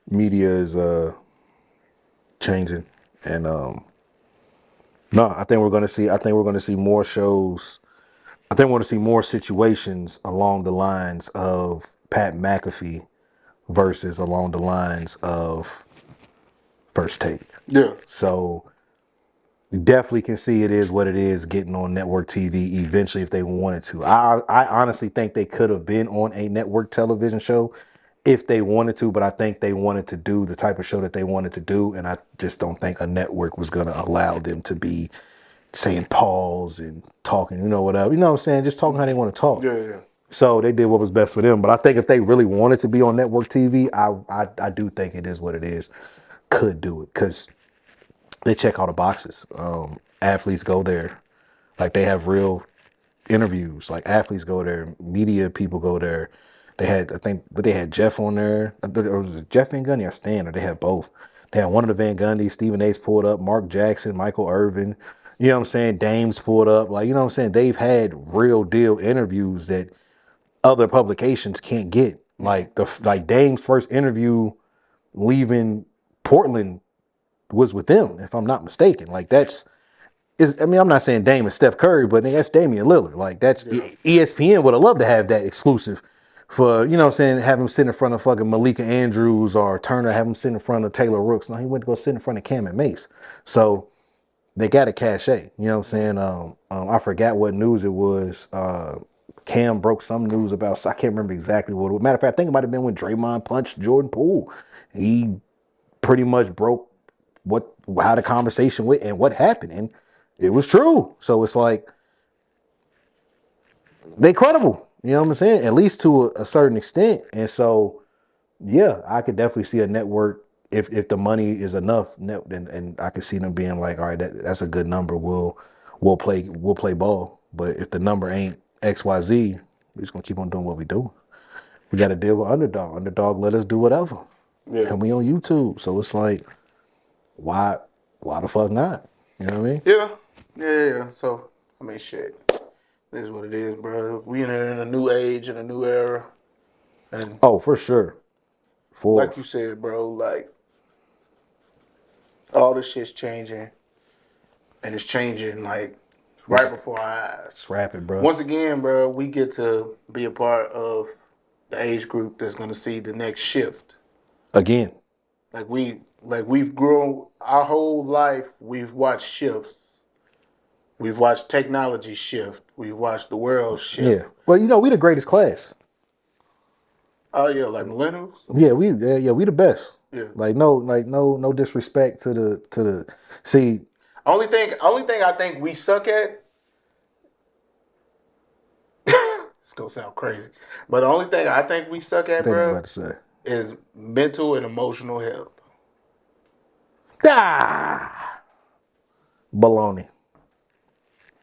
media is changing. And I think we're gonna see more shows. I think we're gonna see more situations along the lines of Pat McAfee versus along the lines of First Take. Yeah. So definitely can see it is what it is getting on network TV eventually if they wanted to. I honestly think they could have been on a network television show if they wanted to, but I think they wanted to do the type of show that they wanted to do, and I just don't think a network was going to allow them to be saying pause and talking, whatever. You know what I'm saying? Just talking how they want to talk. Yeah. So they did what was best for them. But I think if they really wanted to be on network TV, I do think it is what it is. Could do it because they check all the boxes. Athletes go there. Like they have real interviews. Like athletes go there. Media people go there. They had, I think, but they had Jeff on there. Or was it Jeff Van Gundy or Stan? Or they had both. They had one of the Van Gundy, Stephen A's pulled up, Mark Jackson, Michael Irvin. You know what I'm saying? Dame's pulled up. Like, you know what I'm saying? They've had real deal interviews that other publications can't get. Like Dame's first interview leaving Portland was with them, if I'm not mistaken. Like I mean, I'm not saying Dame is Steph Curry, but that's Damian Lillard. Like that's ESPN would have loved to have that exclusive for, you know what I'm saying, have him sit in front of fucking Malika Andrews or Turner, have him sit in front of Taylor Rooks. No, he went to go sit in front of Cam and Mace. So they got a cachet. You know what I'm saying? I forgot what news it was. Cam broke some news about, I can't remember exactly what it was. Matter of fact, I think it might have been when Draymond punched Jordan Poole. He pretty much broke how the conversation went and what happened. And it was true. So it's like, they credible. You know what I'm saying? At least to a certain extent. And so, yeah, I could definitely see a network, if the money is enough, and I could see them being like, all right, that's a good number. We'll play ball. But if the number ain't XYZ, we're just gonna keep on doing what we do. We got to deal with underdog. Underdog let us do whatever. Yeah. And we on YouTube. So it's like, why the fuck not? You know what I mean? Yeah. So, I mean, shit. It is what it is, bro. We in a new age, in a new era. And for sure. Like you said, bro, like, all this shit's changing. And it's changing, like, right before our eyes. It's rapid, bro. Once again, bro, we get to be a part of the age group that's going to see the next shift. Again. Like, we've grown our whole life. We've watched shifts. We've watched technology shift. We've watched the world shift. Yeah. Well, we the greatest class. Oh yeah, like millennials. Yeah, we the best. Yeah. Like no disrespect to the see. Only thing I think we suck at. It's gonna sound crazy, but the only thing I think we suck at, bro, is mental and emotional health. Baloney.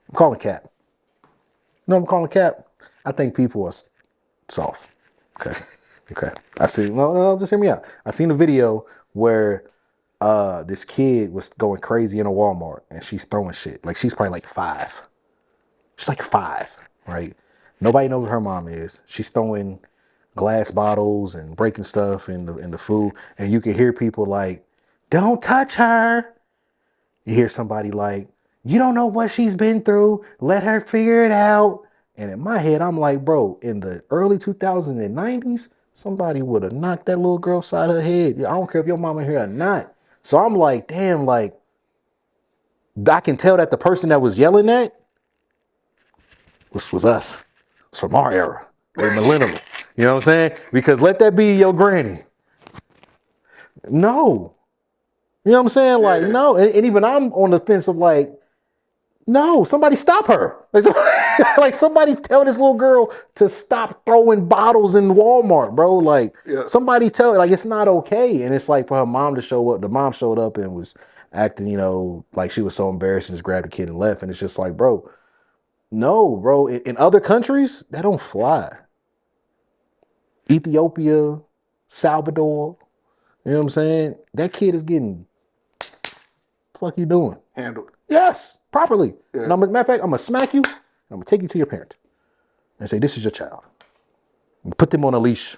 I'm calling cap. No, I'm calling cap. I think people are soft. Okay. I see. No, just hear me out. I seen a video where this kid was going crazy in a Walmart and she's throwing shit. Like she's probably like 5. She's like 5, right? Nobody knows what her mom is. She's throwing glass bottles and breaking stuff in the food, and you can hear people like, "Don't touch her." You hear somebody like, "You don't know what she's been through. Let her figure it out." And in my head, I'm like, bro, in the early 2090s, somebody would have knocked that little girl side of her head. I don't care if your mama here or not. So I'm like, damn, like, I can tell that the person that was yelling that was us. It's from our era. We're millennial. You know what I'm saying? Because let that be your granny. No. You know what I'm saying? Like, no. And even I'm on the fence of like, no, somebody stop her. Like somebody tell this little girl to stop throwing bottles in Walmart, bro. Like somebody tell her, like, it's not okay. And it's like for her mom to show up. The mom showed up and was acting, like she was so embarrassed and just grabbed the kid and left. And it's just like, bro, no, bro. In other countries, that don't fly. Ethiopia, Salvador, you know what I'm saying? That kid is getting, fuck you doing? Handled. Yes, properly. Yeah. And matter of fact, I'm going to smack you, and I'm going to take you to your parent and say, this is your child. And put them on a leash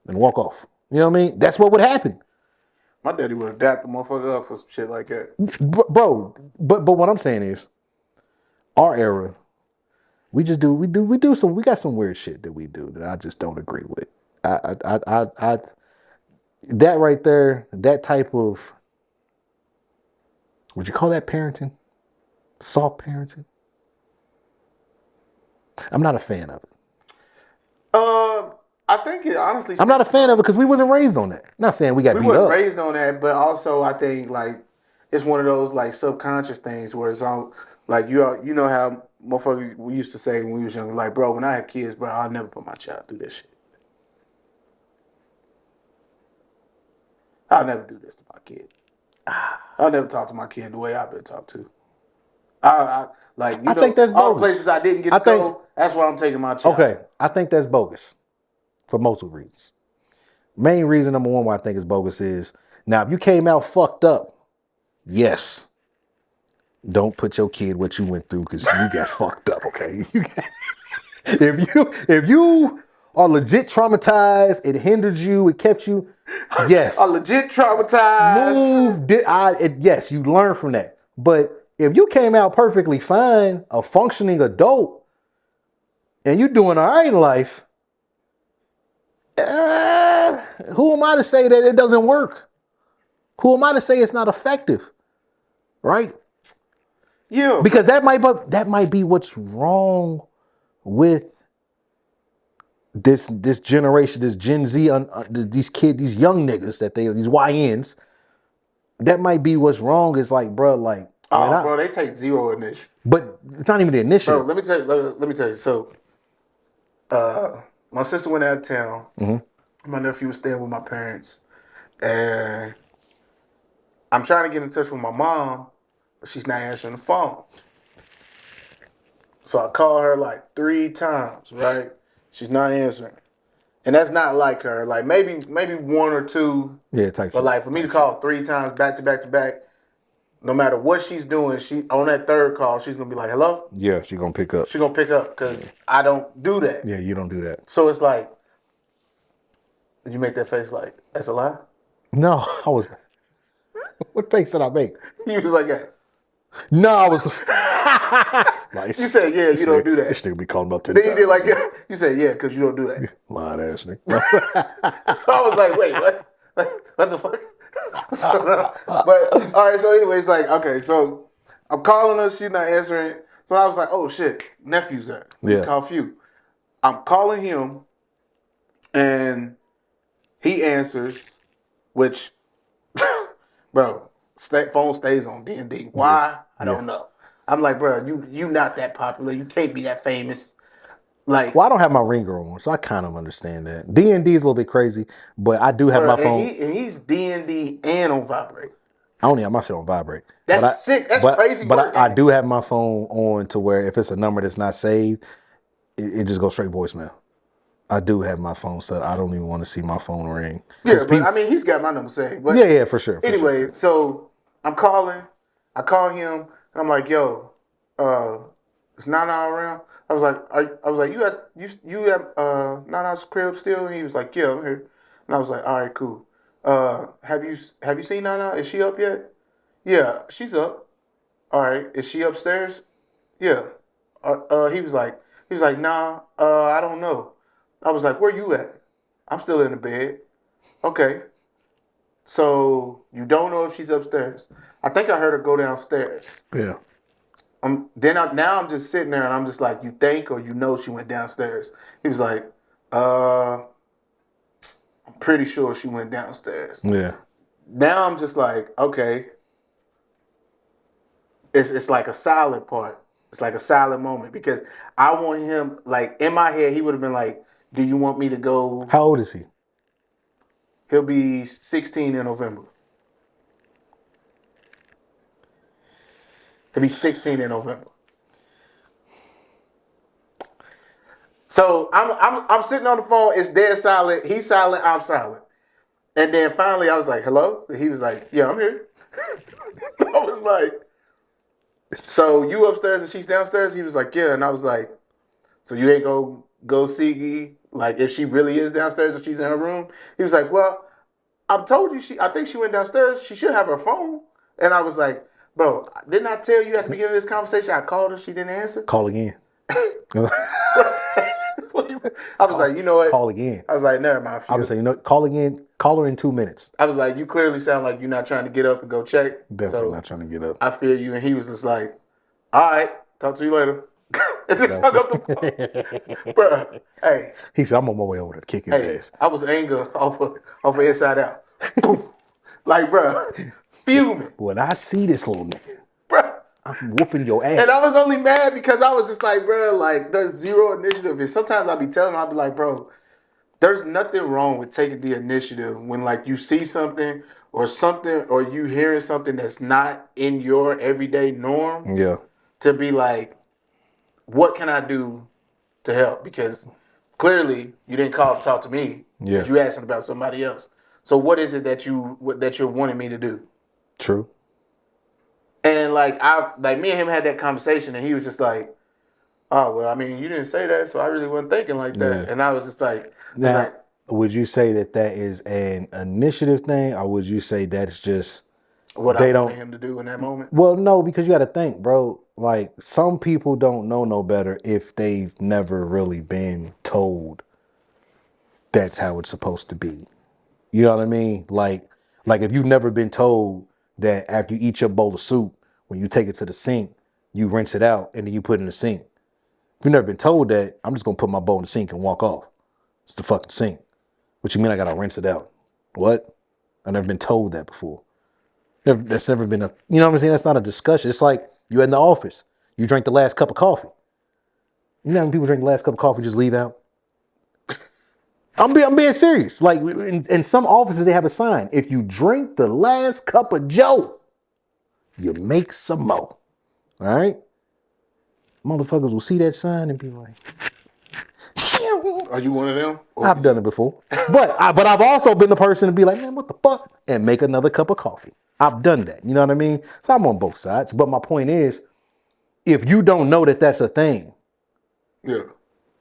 and walk off. You know what I mean? That's what would happen. My daddy would have dapped the motherfucker up for some shit like that. Bro, but what I'm saying is, our era, we got some weird shit that we do that I just don't agree with. That right there, that type of, would you call that parenting? Soft parenting? I'm not a fan of it. I think it honestly. I'm not a fan of it because we wasn't raised on that. Not saying we got beat up. We wasn't raised on that, but also I think like it's one of those like subconscious things where it's on like you know how motherfuckers we used to say when we was young, like, bro, when I have kids, bro, I'll never put my child through this shit. I'll never do this to my kid. I'll never talk to my kid the way I've been talked to. I think that's bogus. All the places I didn't get to go, that's where I'm taking my child. Okay, I think that's bogus. for multiple reasons. Main reason, number one, why I think it's bogus is, now, if you came out fucked up, yes, don't put your kid what you went through because you got fucked up, okay? If you are legit traumatized, it hindered you, it kept you, yes. Are legit traumatized. Yes, you learn from that. But if you came out perfectly fine, a functioning adult, and you doing all right in life, who am I to say that it doesn't work? Who am I to say it's not effective? Right? Yeah. Because that might be what's wrong with this generation, this Gen Z, these kids, these young niggas these YNs. That might be what's wrong. Is like, bro, like, bro, they take zero initiative. But it's not even the initiative. Bro, let me tell you. So, my sister went out of town. Mm-hmm. My nephew was staying with my parents, and I'm trying to get in touch with my mom, but she's not answering the phone. So I call her like 3 times, right? She's not answering. And that's not like her. Like maybe 1 or 2. Yeah, type. But like for me to call 3 times back to back, no matter what she's doing, she on that 3rd call, she's gonna be like, "Hello?" Yeah, she's gonna pick up. She's gonna pick up because I don't do that. Yeah, you don't do that. So it's like, did you make that face like that's a lie? No, I was. What face did I make? You was like, yeah. No, I was. Like, you said, yeah, you don't do that. This nigga be calling about 10 Then you did like, yeah. You said, yeah, because you don't do that. Lying ass nigga. So I was like, wait, what? What the fuck? What's going on? But all right, so anyways, like, okay, so I'm calling her, she's not answering. So I was like, oh shit, nephew's there. Yeah. Call Few. I'm calling him, and he answers, which, bro, phone stays on D&D. Why? I don't know. I'm like, bro, you not that popular. You can't be that famous. Like, well, I don't have my ringer on, so I kind of understand that. D&D is a little bit crazy, but I do have my phone. And he's D&D and on vibrate. I only have my shit on vibrate. That's sick. That's crazy. But I do have my phone on to where if it's a number that's not saved, it just goes straight voicemail. I do have my phone set. I don't even want to see my phone ring. Yeah, but I mean, he's got my number saved. But yeah, for sure. Anyway, so I'm calling. I call him, and I'm like, "Yo, is Nana around?" I was like, "You at Nana's crib still?" And he was like, "Yeah, I'm here." And I was like, "All right, cool. Have you seen Nana? Is she up yet?" "Yeah, she's up." "All right, is she upstairs?" "Yeah." He was like, "Nah, I don't know." I was like, "Where you at?" "I'm still in the bed." "Okay. So you don't know if she's upstairs?" I think I heard her go downstairs. Yeah. Now I'm just sitting there and I'm just like, you think or you know she went downstairs? He was like, I'm pretty sure she went downstairs. Yeah. Now I'm just like, okay. It's like a silent part. It's like a silent moment because I want him, like in my head, he would have been like, do you want me to go? How old is he? He'll be 16 in November. He'll be 16 in November. So I'm sitting on the phone. It's dead silent. He's silent. I'm silent. And then finally, I was like, "Hello?" And he was like, "Yeah, I'm here." I was like, "So you upstairs and she's downstairs?" He was like, "Yeah." And I was like, "So you ain't go see like if she really is downstairs if she's in her room?" He was like, "Well, I told you I think she went downstairs. She should have her phone." And I was like, "Bro, didn't I tell you at the beginning of this conversation I called her, she didn't answer?" Call again. I was like, you know what? Call again. I was like, never mind. I was saying, call again. Call her in 2 minutes. I was like, you clearly sound like you're not trying to get up and go check. Definitely not trying to get up. I feel you. And he was just like, all right, talk to you later. And then hung up the phone. Bro, hey. He said, I'm on my way over to kick his ass. I was angry off of Inside Out. Like, bro, fuming. When I see this little nigga, bro, I'm whooping your ass. And I was only mad because I was just like, bro, like, there's zero initiative. And sometimes I'll be telling him, I'll be like, bro, there's nothing wrong with taking the initiative when, like, you see something or you hearing something that's not in your everyday norm. Yeah. To be like, what can I do to help? Because clearly you didn't call to talk to me Yeah. because you asking about somebody else. So what is it that you're wanting me to do? True. And like me and him had that conversation, and he was just like, "Oh well, I mean, you didn't say that, so I really wasn't thinking like that." Yeah. And I was just like, Now, would you say that is an initiative thing, or would you say that's just what they I wanted don't? him to do in that moment. Well, no, because you got to think, bro. Like some people don't know no better if they've never really been told that's how it's supposed to be. You know what I mean? Like if you've never been told that after you eat your bowl of soup, when you take it to the sink, you rinse it out and then you put it in the sink. If you've never been told that, I'm just gonna put my bowl in the sink and walk off. It's the fucking sink. What you mean I gotta rinse it out? What? I've never been told that before. That's never been you know what I'm saying? That's not a discussion. It's like you in the office. You drank the last cup of coffee. You know how many people drink the last cup of coffee and just leave out? I'm being serious. Like in some offices, they have a sign. If you drink the last cup of Joe, you make some more. All right? Motherfuckers will see that sign and be like, Are you one of them? I've done it before. But I've also been the person to be like, man, what the fuck? And make another cup of coffee. I've done that. You know what I mean? So I'm on both sides. But my point is, if you don't know that that's a thing, Yeah.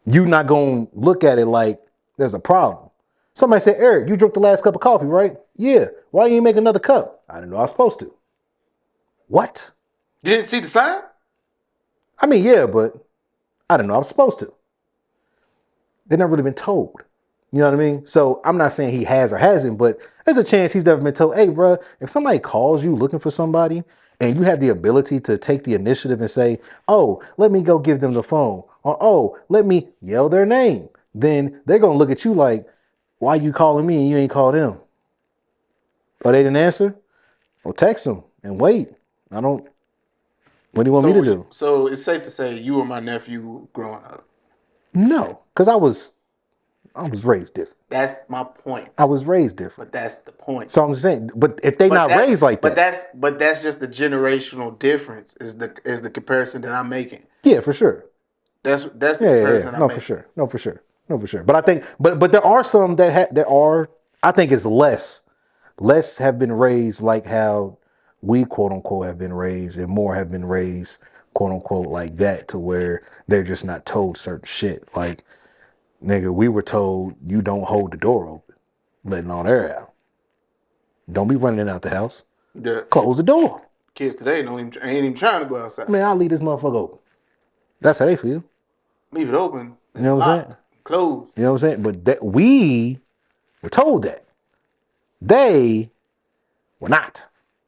you're not going to look at it like there's a problem. Somebody said, Eric, you drank the last cup of coffee, right? Yeah. Why you make another cup? I didn't know I was supposed to. What? You didn't see the sign? I mean, yeah, but I didn't know I was supposed to. They've never really been told. You know what I mean? So I'm not saying he has or hasn't, but there's a chance he's never been told, hey, bro, if somebody calls you looking for somebody and you have the ability to take the initiative and say, oh, let me go give them the phone, or oh, let me yell their name, then they're going to look at you like, why you calling me and you ain't called them? Oh, they didn't answer? Well, text them and wait. What do you want me to do? So it's safe to say you were my nephew growing up. No, because I was raised different. That's my point. I was raised different. But that's the point. So I'm just saying, but if they not raised like that. But that's just the generational difference is the comparison that I'm making. Yeah, for sure. That's the comparison I'm making. For sure. But I think but there are some that I think it's less have been raised like how we quote unquote have been raised, and more have been raised quote unquote like that, to where they're just not told certain shit. Like, nigga, we were told you don't hold the door open, letting all air out. Don't be running out the house. Yeah. Close the door. Kids today ain't even trying to go outside. Man, I'll leave this motherfucker open. That's how they feel. Leave it open. You know what I'm saying? Closed. You know what I'm saying? But that we were told that. They were not.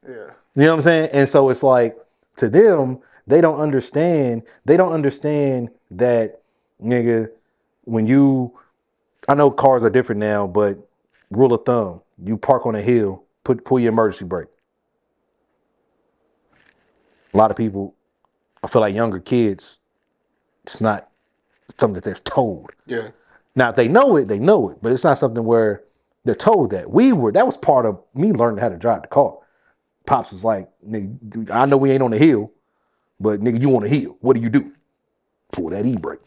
Yeah. You know what I'm saying? And so it's like, to them, they don't understand that, nigga, I know cars are different now, but rule of thumb, you park on a hill, pull your emergency brake. A lot of people, I feel like younger kids, it's not something that they're told. Yeah. Now, if they know it, but it's not something where they're told that. That was part of me learning how to drive the car. Pops was like, nigga, I know we ain't on the hill, but nigga, you on the hill. What do? Pull that e-brake.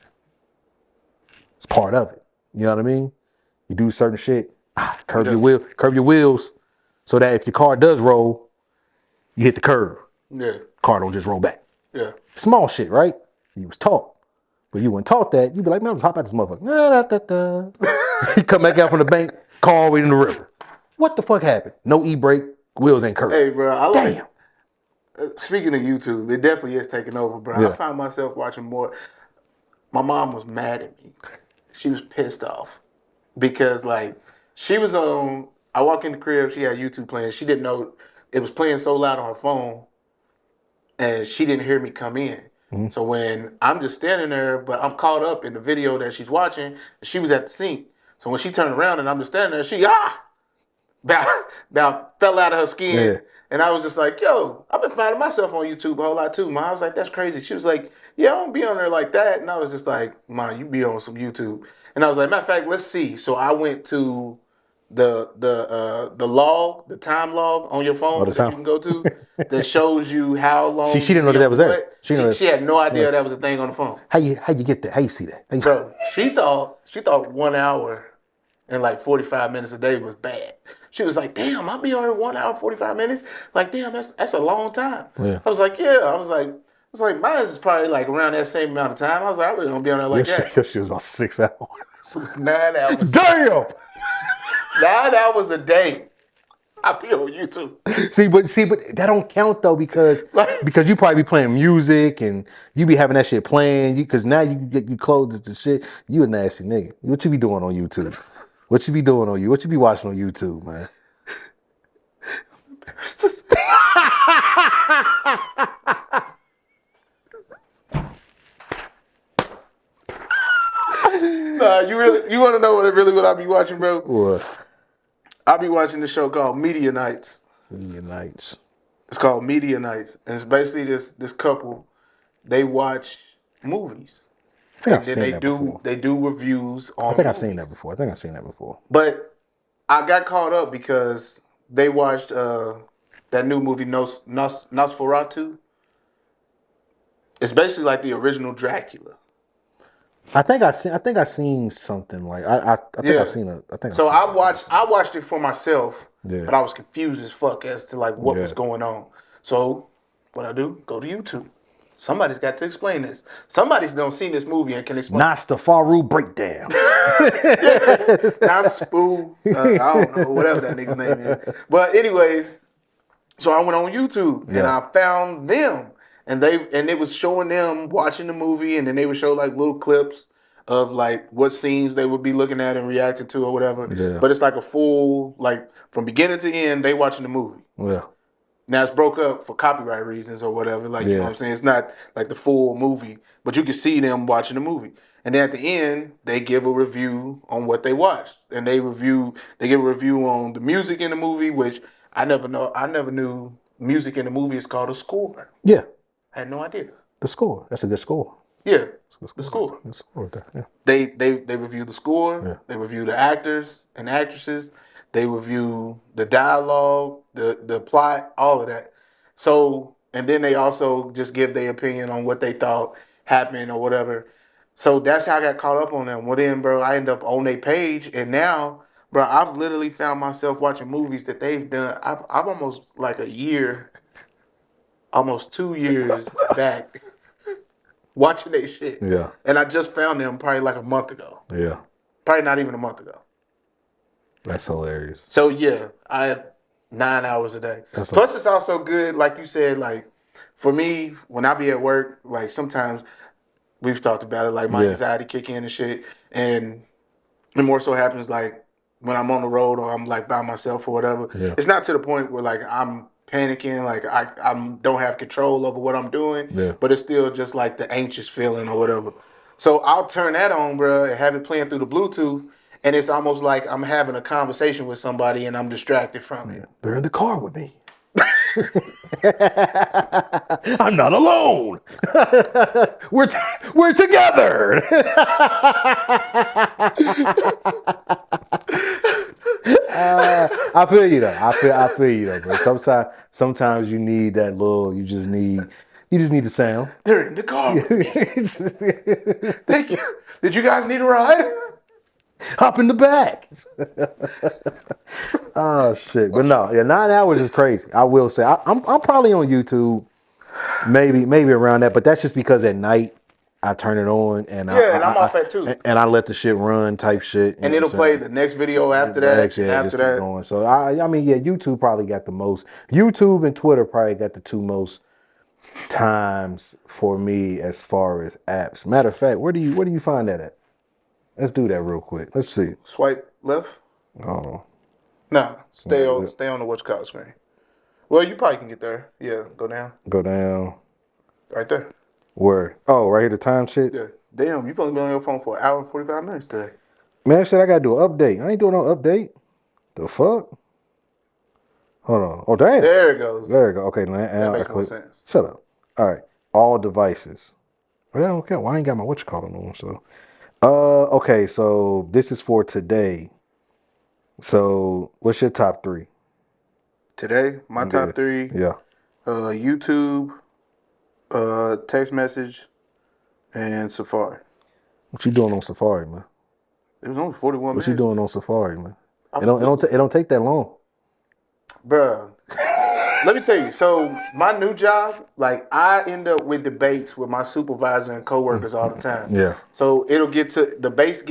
It's part of it. You know what I mean? You do certain shit, curb your wheels, so that if your car does roll, you hit the curb. Yeah. Car don't just roll back. Yeah. Small shit, right? You was taught. But you weren't taught that, you'd be like, man, let's hop out this motherfucker. You come back out from the bank, car all the way in the river. What the fuck happened? No e-brake, wheels ain't curved. Hey, bro, Damn. Speaking of YouTube, it definitely is taking over, bro. Yeah. I found myself watching more. My mom was mad at me. She was pissed off because, like, she was on. I walk in the crib, she had YouTube playing. She didn't know it was playing so loud on her phone, and she didn't hear me come in. Mm-hmm. So when I'm just standing there, but I'm caught up in the video that she's watching, she was at the sink. So when she turned around and I'm just standing there, she about fell out of her skin. Yeah. And I was just like, yo, I've been finding myself on YouTube a whole lot too, Ma. I was like, that's crazy. She was like, yeah, I don't be on there like that. And I was just like, Ma, you be on some YouTube. And I was like, matter of fact, let's see. So I went to the log, the time log on your phone All the that you time. can go to that shows you how long She didn't know you be that up was to there. what. She didn't know She had no idea that. that was a thing on the phone. How you get that? How you see that? How you, Bro, she thought 1 hour and like 45 minutes a day was bad. She was like, damn, I'll be on here 1 hour, 45 minutes. Like, damn, that's a long time. Yeah. I was like, yeah. I was like, mine is probably like around that same amount of time. I was like, I really don't be on there like that. Your shit was about 6 hours. It was 9 hours. Damn. 9 hours a day. I be on YouTube. See, but that don't count though because you probably be playing music and you be having that shit playing. Because now you close the shit. You a nasty nigga. What you be doing on YouTube? What you be doing on you? What you be watching on YouTube, man? Nah, you want to know what I be watching, bro? What? I be watching this show called Media Nights. Media Nights. It's called Media Nights, and it's basically this couple. They watch movies, I think and I've then seen that before. they do reviews on. I think I've movies. seen that before. I think I've seen that before. But I got caught up because they watched that new movie Nosferatu. It's basically like the original Dracula. I think I seen something like I think I've seen it. So I watched it for myself, Yeah. but I was confused as fuck as to like what was Yeah. going on. So what I do? Go to YouTube. Somebody's got to explain this. Somebody's don't seen this movie and can explain. Nastafaru breakdown. Not Spoo. I don't know, whatever that nigga's name is. But anyways, so I went on YouTube and I found them. And it was showing them watching the movie, and then they would show like little clips of like what scenes they would be looking at and reacting to or whatever. Yeah. But it's like a full, like from beginning to end, they watching the movie. Yeah. Now it's broke up for copyright reasons or whatever. Like, you know what I'm saying? It's not like the full movie, but you can see them watching the movie. And then at the end, they give a review on what they watched. And they give a review on the music in the movie, which I never knew music in the movie is called a score. Yeah. I had no idea. The score. That's a good score. Yeah. The score. The score there, yeah. They review the score. Yeah. They review the actors and actresses. They review the dialogue, the plot, all of that. So, and then they also just give their opinion on what they thought happened or whatever. So that's how I got caught up on them. Well, then, bro, I end up on their page, and now, bro, I've literally found myself watching movies that they've done. I've almost like a year, almost 2 years back watching their shit. Yeah. And I just found them probably like a month ago. Yeah. Probably not even a month ago. That's hilarious. So yeah, I have 9 hours a day. That's Plus, it's also good, like you said, like for me, when I be at work, like sometimes we've talked about it, like my anxiety kick in and shit. And it more so happens like when I'm on the road or I'm like by myself or whatever. Yeah. It's not to the point where like I'm panicking, like I don't have control over what I'm doing. Yeah. But it's still just like the anxious feeling or whatever. So I'll turn that on, bro, and have it playing through the Bluetooth. And it's almost like I'm having a conversation with somebody and I'm distracted from it. They're in the car with me. I'm not alone. We're together. I feel you though. I feel you though, bro. Sometimes you need that little. You just need the sound. They're in the car with me. Thank you. Did you guys need a ride? Hop in the back. Oh shit! But no, 9 hours is crazy. I will say I'm probably on YouTube, maybe around that. But that's just because at night I turn it on and and I'm off at 2. and I let the shit run type shit. And it'll play the next video after that. Yeah, just keep going. So I mean, yeah, YouTube probably got the most. YouTube and Twitter probably got the 2 most times for me as far as apps. Matter of fact, where do you find that at? Let's do that real quick. Let's see. Swipe left. Oh. Nah, stay on the watch call screen. Well, you probably can get there. Yeah, go down. Go down. Right there. Where? Oh, right here, the time shit? Yeah. Damn, you've only been on your phone for 1 hour and 45 minutes today. Man, shit, I gotta do an update. I ain't doing no update. The fuck? Hold on. Oh, damn. There it goes. There you go. Okay, now That makes I more click. sense. Shut up. All right. All devices. Well, I don't care. Well, I ain't got my whatchamacallit on, so. Okay, so this is for today. So, what's your top 3? Today, my top 3: Yeah. YouTube, text message, and Safari. What you doing on Safari, man? It was only 41 What you minutes. doing on Safari, man? It don't take that long. Bruh. Let me tell you. So my new job, like I end up with debates with my supervisor and coworkers all the time. Yeah. So it'll get to the debates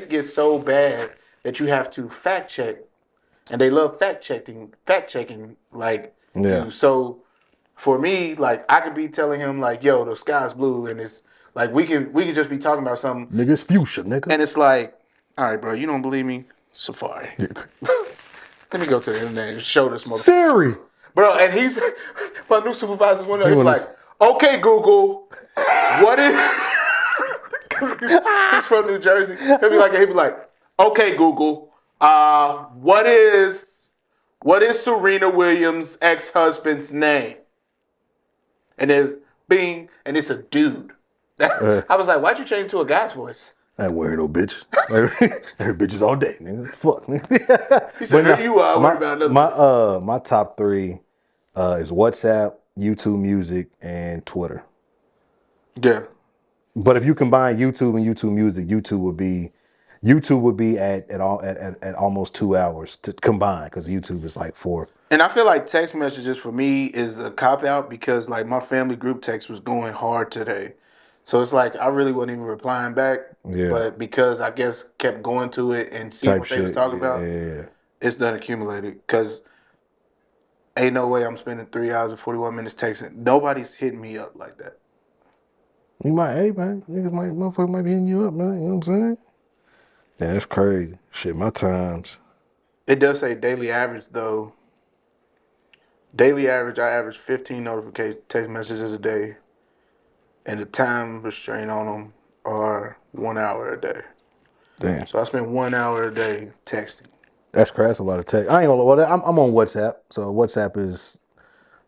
get so bad that you have to fact check, and they love fact checking like Yeah. you. So for me, like I could be telling him like, "Yo, the sky's blue," and it's like we can just be talking about something, Nigga, it's fuchsia, nigga. and it's like, "All right, bro, you don't believe me? Safari. Let me go to the internet and show this motherfucker." Siri. Bro, and he's my new supervisor's one. He'll be like, was- "Okay, Google, what is?" He's from New Jersey. He'll be like, "Okay, Google, what is Serena Williams' ex-husband's name?" And there's Bing, and it's a dude. I was like, "Why'd you change to a guy's voice?" I ain't wearing no bitch. I heard bitches all day, nigga. Fuck. He said, "Here you are, worried about another." My top 3 is WhatsApp, YouTube Music, and Twitter. Yeah. But if you combine YouTube and YouTube Music, YouTube would be at almost 2 hours to combine because YouTube is like 4. And I feel like text messages for me is a cop out because like my family group text was going hard today. So it's like I really wasn't even replying back. Yeah. But because I guess kept going to it and seeing Type what they was shit. talking about, Yeah. it's done accumulated. Because ain't no way I'm spending 3 hours and 41 minutes texting. Nobody's hitting me up like that. You might, hey man, motherfucker might be hitting you up, man. You know what I'm saying? Yeah, that's crazy. Shit, my times. It does say daily average though. Daily average, I average 15 notification text messages a day. And the time restraint on them are 1 hour a day. Damn. So I spend 1 hour a day texting. That's crazy. That's a lot of text. I ain't gonna. Well, I'm on WhatsApp, so WhatsApp is.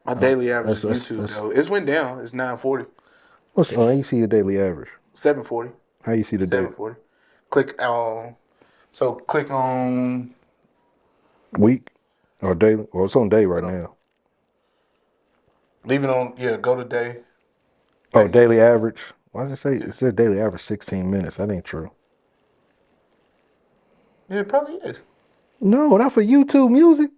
My daily average is YouTube that's- though. It's went down. It's 940, What's? Oh, you see your daily average. 740, How you see the daily 740. Click on. So click on. week or daily? Well, it's on day right now. Leave it on. Yeah, go to day. Oh, daily average. Why does it say? It says daily average 16 minutes. That ain't true. Yeah, it probably is. No, not for YouTube Music.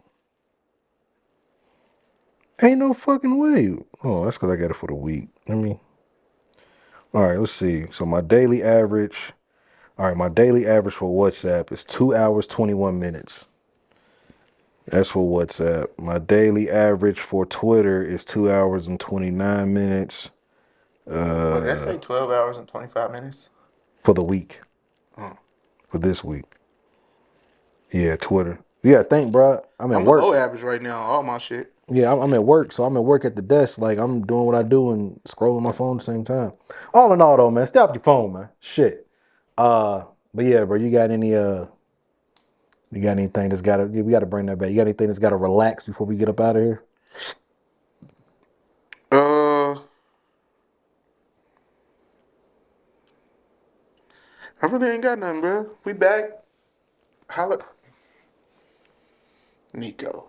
Ain't no fucking way. Oh, that's because I got it for the week. All right, let's see. So my daily average. All right, my daily average for WhatsApp is 2 hours 21 minutes. That's for WhatsApp. My daily average for Twitter is 2 hours and 29 minutes. Did I say 12 hours and 25 minutes? For the week. For this week. Yeah, Twitter. Yeah, thank, bro. I'm at work. Below average right now. All my shit. Yeah, I'm at work, so I'm at work at the desk. Like I'm doing what I do and scrolling my phone at the same time. All in all, though, man, stay off your phone, man. Shit. But yeah, bro, you got anything that's gotta? We gotta bring that back. You got anything that's gotta relax before we get up out of here? I really ain't got nothing, bro. We back. Holla. Nico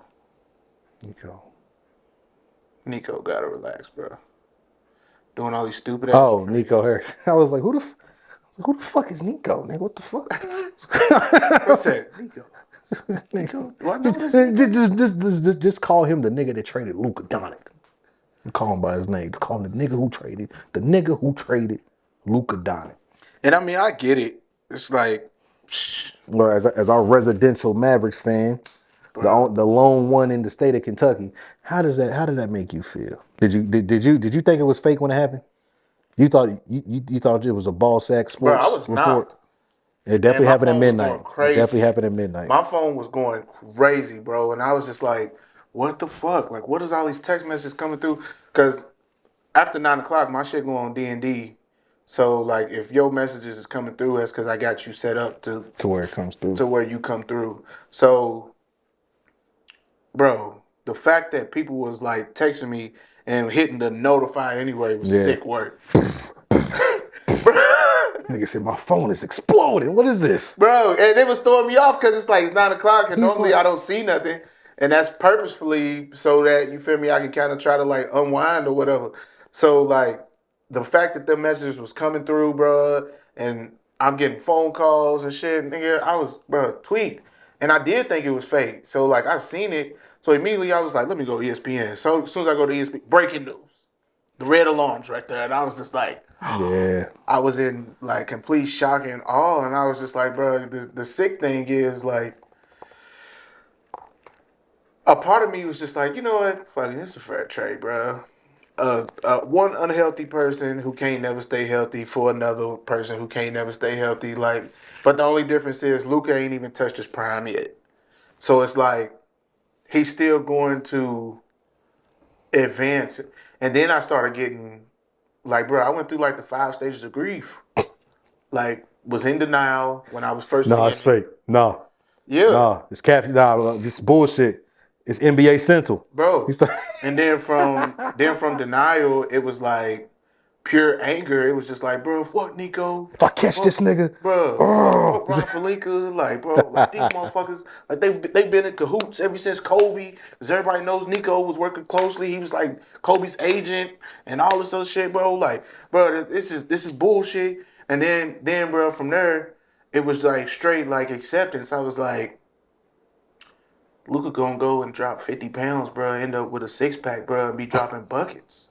gotta relax, bro. Doing all these stupid ass. Oh, Nico Harris. I was like, who the fuck is Nico, nigga? What the fuck? What's that? Nico. Do I know this? Just call him the nigga that traded Luka Doncic. Call him by his name. Just call him the nigga who traded Luka Doncic. And I mean, I get it. It's like, Or as our residential Mavericks fan, the lone one in the state of Kentucky, how did that make you feel? Did you think it was fake when it happened? You thought you thought it was a ball sack sports bro, I was report? knocked. It definitely happened at phone was midnight. going crazy. It definitely happened at midnight. My phone was going crazy, bro. And I was just like, what the fuck? Like, what is all these text messages coming through? Because after 9 o'clock, my shit go on D&D. So, like, if your messages is coming through, that's because I got you set up to where it comes through. To where you come through. So, bro, the fact that people was, like, texting me and hitting the notify anyway was sick work. Nigga said, my phone is exploding. What is this? Bro, and it was throwing me off because it's like it's 9 o'clock and He's normally like- I don't see nothing. And that's purposefully so that, you feel me, I can kind of try to like unwind or whatever. So like the fact that the message was coming through, bro, and I'm getting phone calls and shit, nigga, I was, bro, tweaked. And I did think it was fake. So like I seen it. So immediately I was like, let me go ESPN. So as soon as I go to ESPN, breaking news. The red alarms right there. And I was just like, Yeah. I was in like complete shock and awe. And I was just like, bro, the sick thing is like, a part of me was just like, you know what? Fucking, this is a fair trade, bro. One unhealthy person who can't never stay healthy for another person who can't never stay healthy. Like, but the only difference is Luka ain't even touched his prime yet. So it's like, he's still going to advance. And then I started getting, like, bro, I went through like the 5 stages of grief. Like, was in denial when I was first No, seeing it's fake. No. Yeah. No, it's cap. Nah, this bullshit. It's NBA Central. Bro. And then from denial, it was like pure anger. It was just like, bro, fuck Nico. If I catch this nigga, Bro, oh. fuck Ron Palinka. Like, bro, like these motherfuckers, like they been in cahoots ever since Kobe. Because everybody knows Nico was working closely. He was like Kobe's agent and all this other shit, bro. Like, bro, this is bullshit. And then, bro, from there, it was like straight like acceptance. I was like, Luka gonna go and drop 50 pounds, bro, end up with a 6-pack, bro, and be dropping buckets.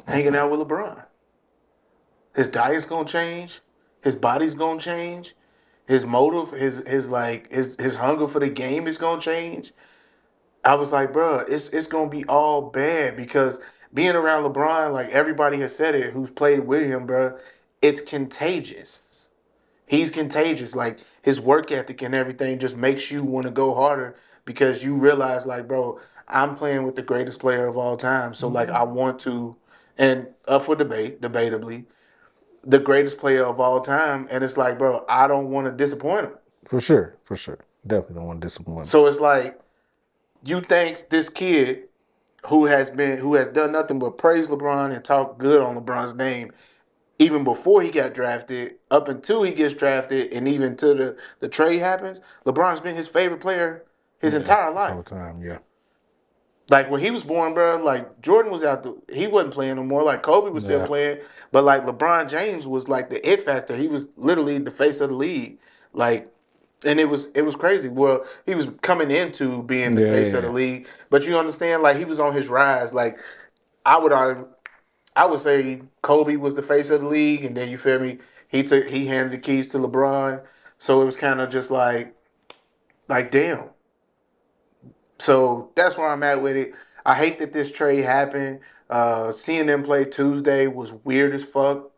Hanging out with LeBron. His diet's gonna change. His body's gonna change. His motive, his hunger for the game is gonna change. I was like, bro, it's gonna be all bad because being around LeBron, like everybody has said it, who's played with him, bro, it's contagious. He's contagious. Like his work ethic and everything just makes you want to go harder because you realize, like, bro, I'm playing with the greatest player of all time. So like I want to, and up for debate, debatably, the greatest player of all time. And it's like, bro, I don't want to disappoint him. For sure. Definitely don't want to disappoint him. So it's like, you think this kid who has done nothing but praise LeBron and talk good on LeBron's name, even before he got drafted, up until he gets drafted, and even till the trade happens, LeBron's been his favorite player his entire life. All the time, yeah. Like when he was born, bro, like Jordan was he wasn't playing no more. Like Kobe was still playing, but like LeBron James was like the it factor. He was literally the face of the league. Like, and it was crazy. Well, he was coming into being the face of the league, but you understand, like he was on his rise. Like I would say Kobe was the face of the league, and then you feel me, he handed the keys to LeBron. So it was kind of just like damn. So that's where I'm at with it. I hate that this trade happened. Seeing them play Tuesday was weird as fuck.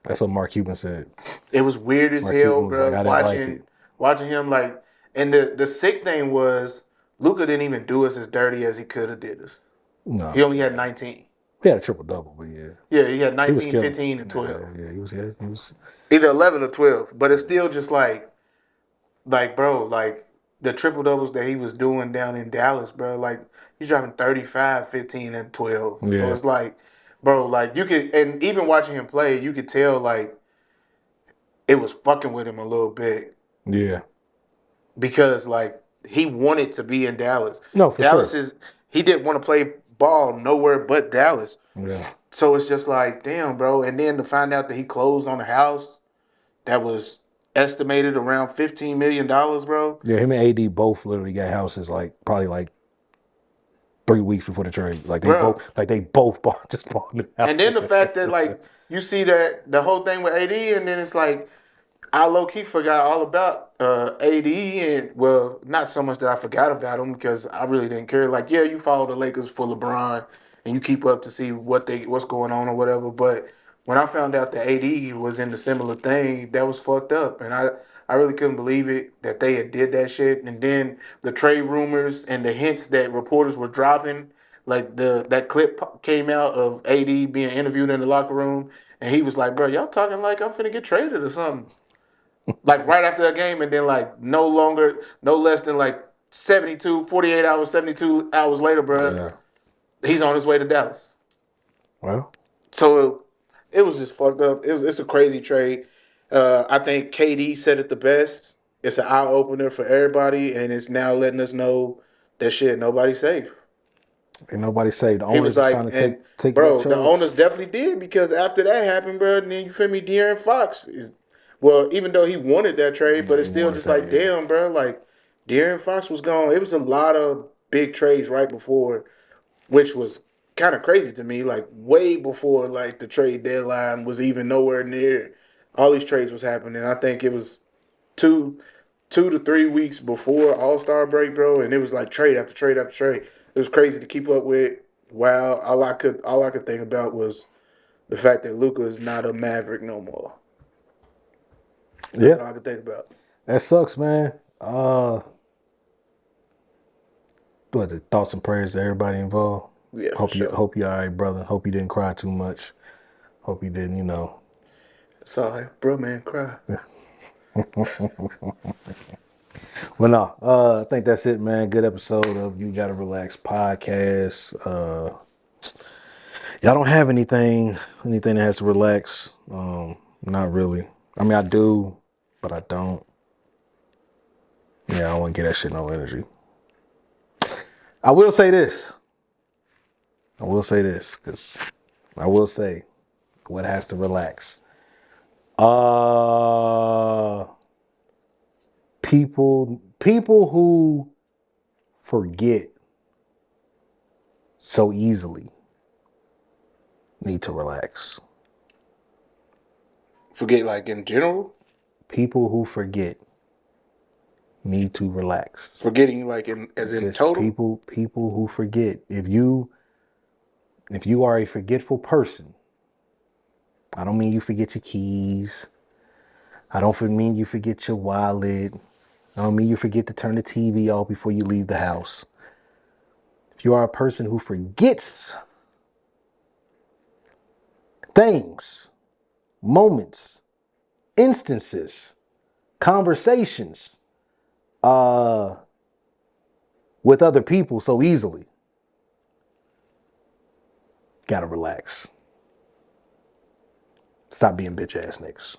That's what Mark Cuban said. It was weird as hell, bro. Like, watching him, like, and the sick thing was Luka didn't even do us as dirty as he could have did us. No. He only had 19. He had a triple-double, but yeah. Yeah, he had 19, 15, and 12. Yeah, he was either 11 or 12. But it's still just like, bro, like, the triple-doubles that he was doing down in Dallas, bro, like, he's dropping 35, 15, and 12. Yeah. So it's like, bro, like, you could, and even watching him play, you could tell, like, it was fucking with him a little bit. Yeah. Because, like, he wanted to be in Dallas. No, for Dallas sure. He didn't want to play ball nowhere but Dallas. Yeah. So it's just like, damn, bro. And then to find out that he closed on a house that was estimated around $15 million, bro. Yeah, him and AD both literally got houses probably 3 weeks before the trade. Like they both bought new houses. And then the fact that like you see that the whole thing with AD, and then it's like I low key forgot all about AD, and well, not so much that I forgot about him because I really didn't care. Like, yeah, you follow the Lakers for LeBron and you keep up to see what's going on or whatever, but when I found out that AD was in the similar thing, that was fucked up. And I really couldn't believe it that they had did that shit. And then the trade rumors and the hints that reporters were dropping, like that clip came out of AD being interviewed in the locker room. And he was like, bro, y'all talking like I'm finna get traded or something. Like right after a game, and then like no less than like 48 hours, 72 hours later, bro, he's on his way to Dallas. Well. So it was just fucked up. It's a crazy trade. I think KD said it the best. It's an eye opener for everybody, and it's now letting us know that shit nobody's safe. Ain't nobody saved. The He was owners is like, trying to and take back bro, the charge. owners definitely did because after that happened, bro, and then you feel me, De'Aaron Fox is, well, even though he wanted that trade, but Yeah, it's he still wanted just that. like, Yeah. damn, bro, like De'Aaron Fox was gone. It was a lot of big trades right before, which was kind of crazy to me, like way before like the trade deadline was even nowhere near. All these trades was happening. I think it was two 2 to 3 weeks before All Star break, bro, and it was like trade after trade after trade. It was crazy to keep up with. Wow, all I could think about was the fact that Luka is not a Maverick no more. That's Yeah, all I could think about. that sucks, man. What the thoughts and prayers to everybody involved. Yeah, for sure. Hope you all right, brother. Hope you didn't cry too much. Hope you didn't, Sorry, bro, man, cry. Well, no, I think that's it, man. Good episode of You Gotta Relax podcast. Y'all don't have anything that has to relax. Not really. I mean, I do, but I don't. Yeah, I don't want to get that shit no energy. I will say this, because I will say what has to relax. People who forget so easily need to relax. Forget, like in general, People who forget need to relax. forgetting like in as in Just total. people who forget. If you are a forgetful person, I don't mean you forget your keys. I don't mean you forget your wallet. I don't mean you forget to turn the TV off before you leave the house. If you are a person who forgets things, moments, instances, conversations, with other people so easily, gotta relax. Stop being bitch ass niggas.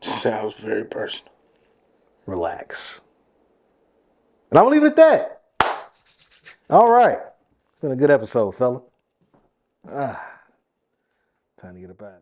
Sounds very personal. Relax. And I'm gonna leave it at that. All right. It's been a good episode, fella. Time to get up out of here.